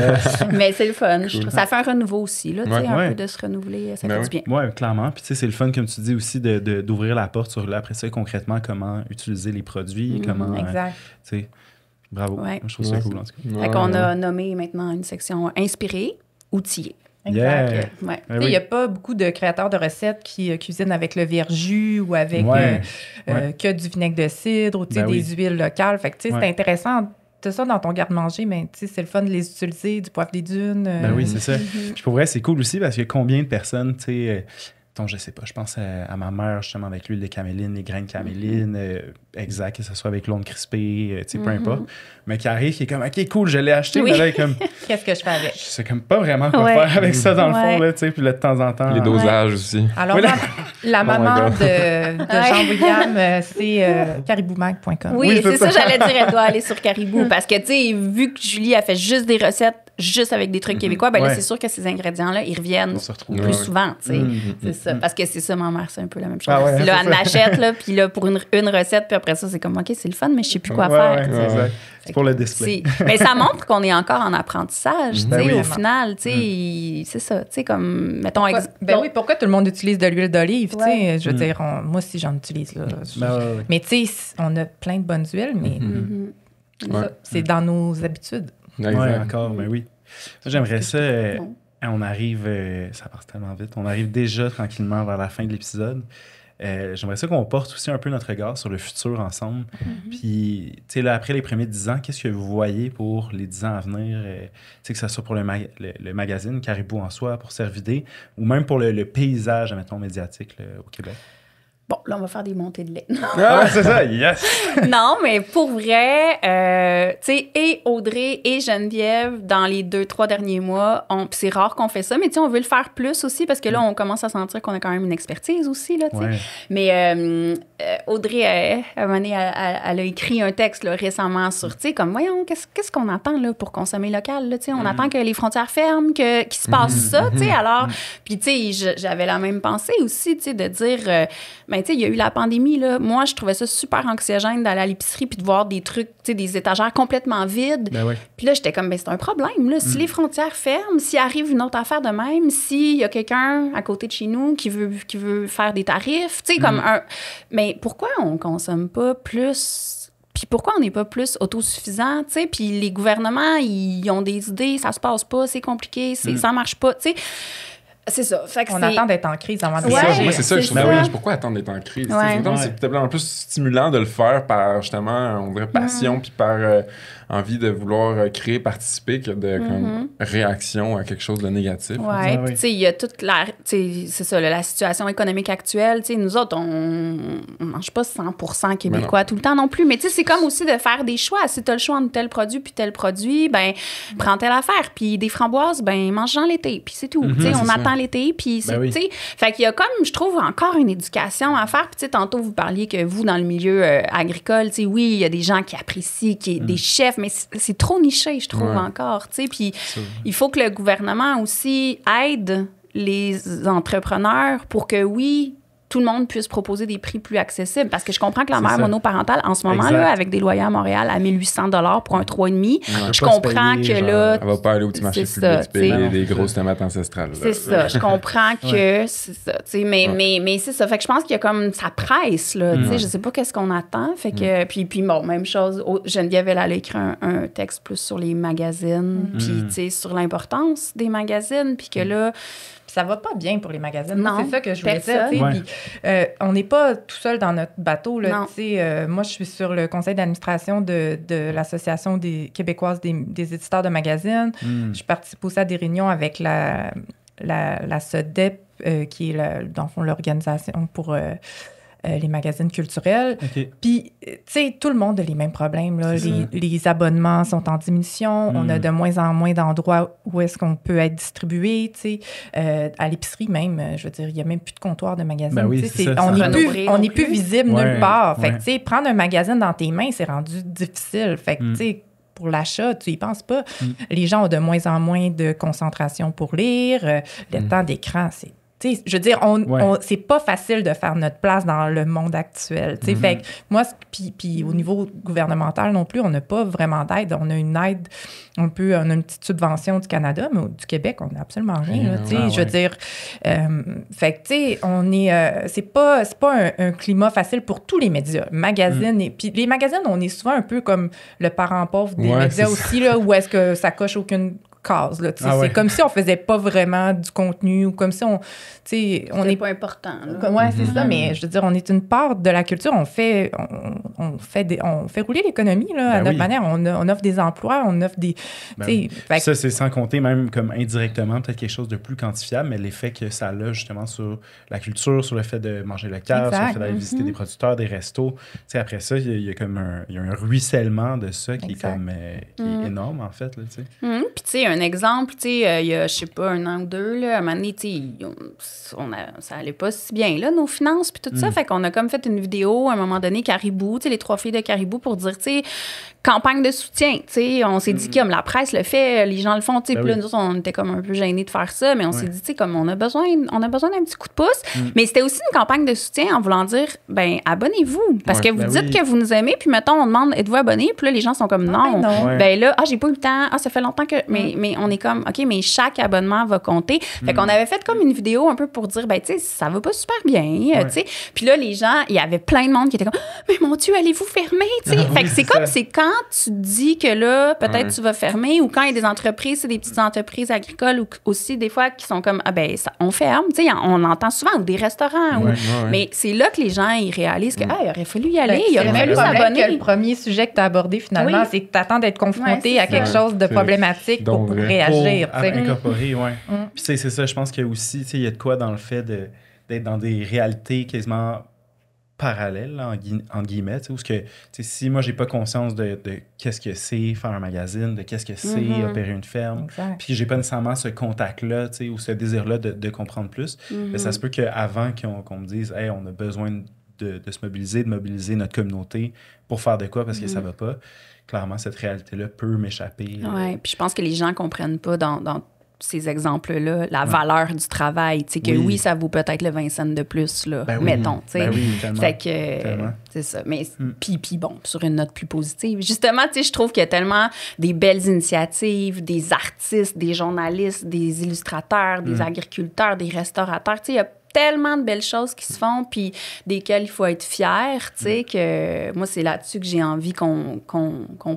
Mais c'est le fun. Cool. Ça fait un renouveau aussi, là, un peu de se renouveler. Ça fait du bien. Oui, clairement. Puis, tu sais, c'est le fun, comme tu dis aussi, d'ouvrir la porte sur, là, après ça, concrètement, comment utiliser les produits, comment... Exact. Tu sais, bravo. Ouais. Je trouve ça cool, en tout cas. Fait qu'on a nommé maintenant une section inspirée, outillée. Exact. Il n'y a pas beaucoup de créateurs de recettes qui cuisinent avec le verjus ou avec que du vinaigre de cidre ou des huiles locales. Fait que c'est intéressant. Tu as ça dans ton garde-manger, mais c'est le fun de les utiliser, du poivre des dunes. Ben oui, c'est ça. Puis pour vrai, c'est cool aussi parce que combien de personnes, tu sais... je sais pas, je pense à ma mère, justement, avec l'huile de caméline, les graines de caméline, exact, que ce soit avec l'onde crispée, tu sais, peu importe. Mais qui arrive, qui est comme, OK, cool, je l'ai acheté, mais là, comme... Qu'est-ce que je fais avec? Je sais comme pas vraiment quoi faire avec ça, dans le fond, là, tu sais, puis là, de temps en temps... Les dosages aussi. Alors, la maman de Jean-William, c'est cariboumac.com. Oui, c'est ça, j'allais dire, elle doit aller sur Caribou, parce que, tu sais, vu que Julie a fait juste des recettes juste avec des trucs québécois, ben là, c'est sûr que ces ingrédients-là, ils reviennent plus souvent, tu sais. C'est ça. Parce que c'est ça, ma mère, c'est un peu la même chose. Puis là, elle achète, là, puis là, pour une recette, puis après ça, c'est comme, OK, c'est le fun, mais je sais plus quoi faire. C'est pour le display. Mais ça montre qu'on est encore en apprentissage, tu sais, au final, tu sais, c'est ça, tu sais, comme, mettons... pourquoi tout le monde utilise de l'huile d'olive, tu sais? Je veux dire, moi aussi, j'en utilise, là. Mais tu sais, on a plein de bonnes huiles, mais c'est dans nos habitudes. Oui, encore, mais oui. J'aimerais ça. On arrive, ça passe tellement vite, on arrive déjà tranquillement vers la fin de l'épisode. J'aimerais ça qu'on porte aussi un peu notre regard sur le futur ensemble. Puis, tu sais, là, après les premiers 10 ans, qu'est-ce que vous voyez pour les 10 ans à venir? Tu sais, que ce soit pour le magazine Caribou en soi, pour Cervidé, ou même pour le paysage, admettons, médiatique là, au Québec? Bon, là, on va faire des montées de lait. C'est ça, yes! Non, mais pour vrai, tu sais, et Audrey et Geneviève, dans les 2-3 derniers mois, c'est rare qu'on fait ça, mais tu sais, on veut le faire plus aussi parce que là, on commence à sentir qu'on a quand même une expertise aussi, là, tu sais. Mais Audrey, à un moment donné, elle a écrit un texte là, récemment sur, tu sais, comme, voyons, qu'est-ce qu'on attend là, pour consommer local, là, tu sais, on attend que les frontières ferment, qu'il se passe ça, tu sais, alors, puis tu sais, j'avais la même pensée aussi, tu sais, de dire... ben, tu sais, il y a eu la pandémie, là. Moi, je trouvais ça super anxiogène d'aller à l'épicerie puis de voir des trucs, tu sais, des étagères complètement vides. Puis là, j'étais comme, ben, c'est un problème, là. Si les frontières ferment, s'il arrive une autre affaire de même, s'il y a quelqu'un à côté de chez nous qui veut faire des tarifs, tu sais, comme un... Mais pourquoi on consomme pas plus... Puis pourquoi on n'est pas plus autosuffisant, tu sais? Puis les gouvernements, ils ont des idées, ça se passe pas, c'est compliqué, ça marche pas, tu sais. C'est ça. Fait que on attend d'être en crise avant de moi, c'est ça que je trouve. Pourquoi attendre d'être en crise? C'est peut-être en plus stimulant de le faire par, justement, on dirait passion, puis par envie de vouloir créer, participer, que de comme, réaction à quelque chose de négatif. Oui, puis tu sais, il y a toute la... C'est ça, la situation économique actuelle. Tu sais, nous autres, on mange pas 100% québécois tout le temps non plus. Mais tu sais, c'est comme aussi de faire des choix. Si tu as le choix entre tel produit puis tel produit, ben prends telle affaire. Puis des framboises, ben mange-en l'été. Puis c'est tout. Tu sais, on attend temps l'été. Puis, tu sais, fait qu'il y a comme, je trouve, encore une éducation à faire. Puis, tu sais, tantôt, vous parliez que vous, dans le milieu agricole, tu sais, oui, il y a des gens qui apprécient, des chefs, mais c'est trop niché, je trouve, encore, tu sais. Puis, il faut que le gouvernement aussi aide les entrepreneurs pour que, oui, tout le monde puisse proposer des prix plus accessibles. Parce que je comprends que la mère monoparentale, en ce moment, là, avec des loyers à Montréal à 1 800 $ pour un 3,5, je comprends que là... Elle va pas aller au petit marché public payer des grosses tomates ancestrales. C'est ça. Je comprends que c'est ça. Mais c'est ça. Fait que je pense qu'il y a comme... Ça presse, là. Je sais pas qu'est-ce qu'on attend. Fait que... Puis bon, même chose. Geneviève, elle a écrit un texte plus sur les magazines, puis, tu sais, sur l'importance des magazines, puis que là... Ça va pas bien pour les magazines. Non, c'est ça que je voulais dire. Puis, on n'est pas tout seul dans notre bateau. Là, moi, je suis sur le conseil d'administration de l'Association des québécoises des éditeurs de magazines. Je participe aussi à des réunions avec la SODEP, qui est, dans le fond, l'organisation pour... les magazines culturels. Puis, tu sais, tout le monde a les mêmes problèmes. Là. Les abonnements sont en diminution. On a de moins en moins d'endroits où est-ce qu'on peut être distribué. Tu sais, à l'épicerie même, je veux dire, il n'y a même plus de comptoir de magazines. On n'est plus visible nulle part. Fait que, tu sais, prendre un magazine dans tes mains, c'est rendu difficile. Fait que, tu sais, pour l'achat, tu y penses pas. Les gens ont de moins en moins de concentration pour lire. Le temps d'écran, c'est... Je veux dire, c'est pas facile de faire notre place dans le monde actuel. Fait que moi, puis au niveau gouvernemental non plus, on n'a pas vraiment d'aide. On a une aide, on a une petite subvention du Canada, mais du Québec, on n'a absolument rien. Je veux dire, fait que, tu sais, on est... c'est pas un climat facile pour tous les médias. Magazines, puis les magazines, on est souvent un peu comme le parent pauvre des médias aussi, là, où est-ce que ça coche aucune case. Là, c'est comme si on faisait pas vraiment du contenu ou comme si on... C'est pas important. Oui, c'est ça, mais je veux dire, on est une part de la culture. On fait rouler l'économie à notre manière. On offre des emplois, on offre des... Ça, c'est sans compter même comme indirectement peut-être quelque chose de plus quantifiable, mais l'effet que ça a justement sur la culture, sur le fait de manger local, sur le fait d'aller visiter des producteurs, des restos. Après ça, il y a comme un ruissellement de ça qui est comme qui est énorme, en fait. Puis tu sais, un exemple, il y a, je sais pas, 1 an ou 2, là, à un moment donné, ça allait pas si bien, là, nos finances, puis tout ça. Fait qu'on a comme fait une vidéo, à un moment donné, Caribou, les 3 filles de Caribou, pour dire, tu sais, campagne de soutien, tu sais. On s'est dit, comme la presse le fait, les gens le font, tu sais. Puis là, nous autres, on était comme un peu gênés de faire ça, mais on s'est dit, tu sais, comme on a besoin d'un petit coup de pouce. Mais c'était aussi une campagne de soutien en voulant dire, ben abonnez-vous. Parce que vous dites que vous nous aimez, puis mettons, on demande, êtes-vous abonné? Puis là, les gens sont comme, non. Ben là, j'ai pas eu le temps. Ça fait longtemps que. Mais on est comme, OK, mais chaque abonnement va compter. Fait qu'on avait fait comme une vidéo un peu pour dire, ben, tu sais, ça va pas super bien, tu sais. Puis là, les gens, il y avait plein de monde qui était comme, mais mon Dieu, allez-vous fermer, tu sais. Fait que c'est comme, c'est quand tu dis que là, peut-être tu vas fermer, ou quand il y a des entreprises, c'est des petites entreprises agricoles ou aussi des fois qui sont comme, on ferme, tu sais, on entend souvent, ou des restaurants, mais c'est là que les gens, ils réalisent que, il aurait fallu y aller, il aurait fallu s'abonner. Le premier sujet que tu as abordé finalement, c'est que tu attends d'être confronté à quelque chose de problématique pour réagir. Pour incorporer, Puis c'est ça, je pense qu'il y a aussi, il y a de quoi dans le fait d'être dans des réalités quasiment parallèles, là, en guillemets, où que, si moi, j'ai pas conscience de qu'est-ce que c'est faire un magazine, de qu'est-ce que c'est opérer une ferme, puis j'ai pas nécessairement ce contact-là, ou ce désir-là de comprendre plus, mais ça se peut qu'avant qu'on me dise, hey, on a besoin de se mobiliser, de mobiliser notre communauté pour faire de quoi parce que ça va pas. Clairement, cette réalité-là peut m'échapper. Oui, puis je pense que les gens comprennent pas dans ces exemples-là la valeur du travail. Tu sais, que oui, ça vaut peut-être le 20 cents de plus, là, mettons. Tu sais. Fait que c'est ça. Mais puis bon, sur une note plus positive. Justement, tu sais, je trouve qu'il y a tellement des belles initiatives, des artistes, des journalistes, des illustrateurs, des agriculteurs, des restaurateurs. Tu sais, il y a tellement de belles choses qui se font, puis desquelles il faut être fier, tu sais, que moi, c'est là-dessus que j'ai envie qu'on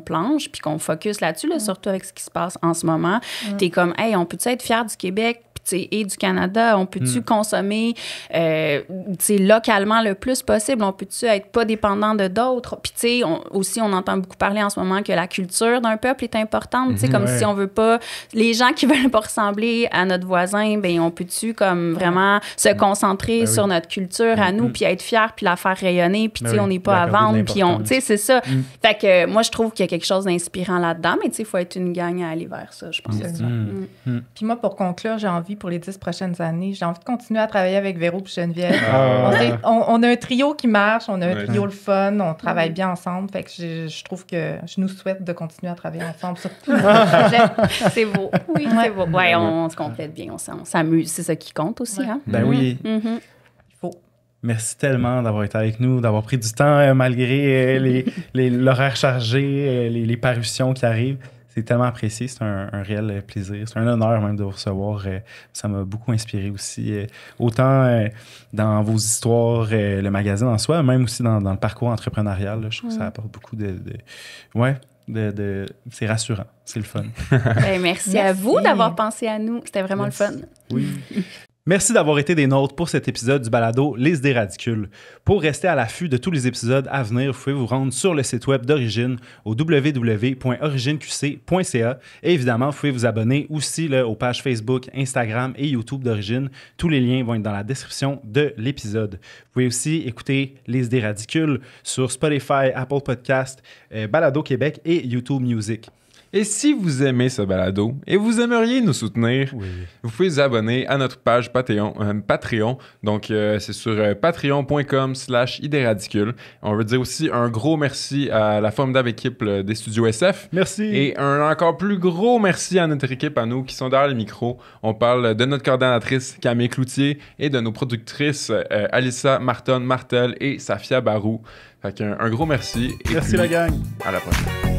planche, puis qu'on focus là-dessus, là, surtout avec ce qui se passe en ce moment. T'es comme, hey, on peut-tu être fier du Québec et du Canada? On peut-tu consommer localement le plus possible? On peut-tu être pas dépendant de d'autres? Puis, tu sais, aussi, on entend beaucoup parler en ce moment que la culture d'un peuple est importante, tu sais, comme si on veut pas... Les gens qui veulent pas ressembler à notre voisin, ben on peut-tu comme vraiment se concentrer sur notre culture à nous, puis être fier, puis la faire rayonner, puis, tu sais, on n'est pas à vendre, puis on... Tu sais, c'est ça. Fait que moi, je trouve qu'il y a quelque chose d'inspirant là-dedans, mais tu sais, il faut être une gang à aller vers ça, je pense. Puis moi, pour conclure, j'ai envie pour les 10 prochaines années. J'ai envie de continuer à travailler avec Véro et Geneviève. On a un trio qui marche, on a un trio le fun, on travaille bien ensemble. Fait que je trouve que je nous souhaite de continuer à travailler ensemble sur tous les projets. C'est beau. Oui, c'est beau. Ouais, on se complète bien, on s'amuse. C'est ça qui compte aussi. Hein? Ben oui. Il faut. Merci tellement d'avoir été avec nous, d'avoir pris du temps malgré l'horaire chargé, les parutions qui arrivent. C'est tellement apprécié, c'est un réel plaisir. C'est un honneur même de vous recevoir. Ça m'a beaucoup inspiré aussi. Autant dans vos histoires, le magazine en soi, même aussi dans le parcours entrepreneurial. Là, je trouve que ça apporte beaucoup c'est rassurant, c'est le fun. Ben, merci à vous d'avoir pensé à nous. C'était vraiment le fun. Oui. Merci d'avoir été des nôtres pour cet épisode du balado Les idées ridicules. Pour rester à l'affût de tous les épisodes à venir, vous pouvez vous rendre sur le site web d'Origine au www.origineqc.ca et évidemment, vous pouvez vous abonner aussi aux pages Facebook, Instagram et YouTube d'Origine. Tous les liens vont être dans la description de l'épisode. Vous pouvez aussi écouter Les idées ridicules sur Spotify, Apple Podcasts, Balado Québec et YouTube Music. Et si vous aimez ce balado et vous aimeriez nous soutenir, vous pouvez vous abonner à notre page Patreon. Donc, c'est sur patreon.com/idéesridicules. On veut dire aussi un gros merci à la formidable équipe des studios SF. Merci. Et un encore plus gros merci à notre équipe, à nous qui sont derrière le micro. On parle de notre coordonnatrice Camille Cloutier et de nos productrices Alissa Martel et Safia Barou. Fait qu'un gros merci. Merci la gang. À la prochaine.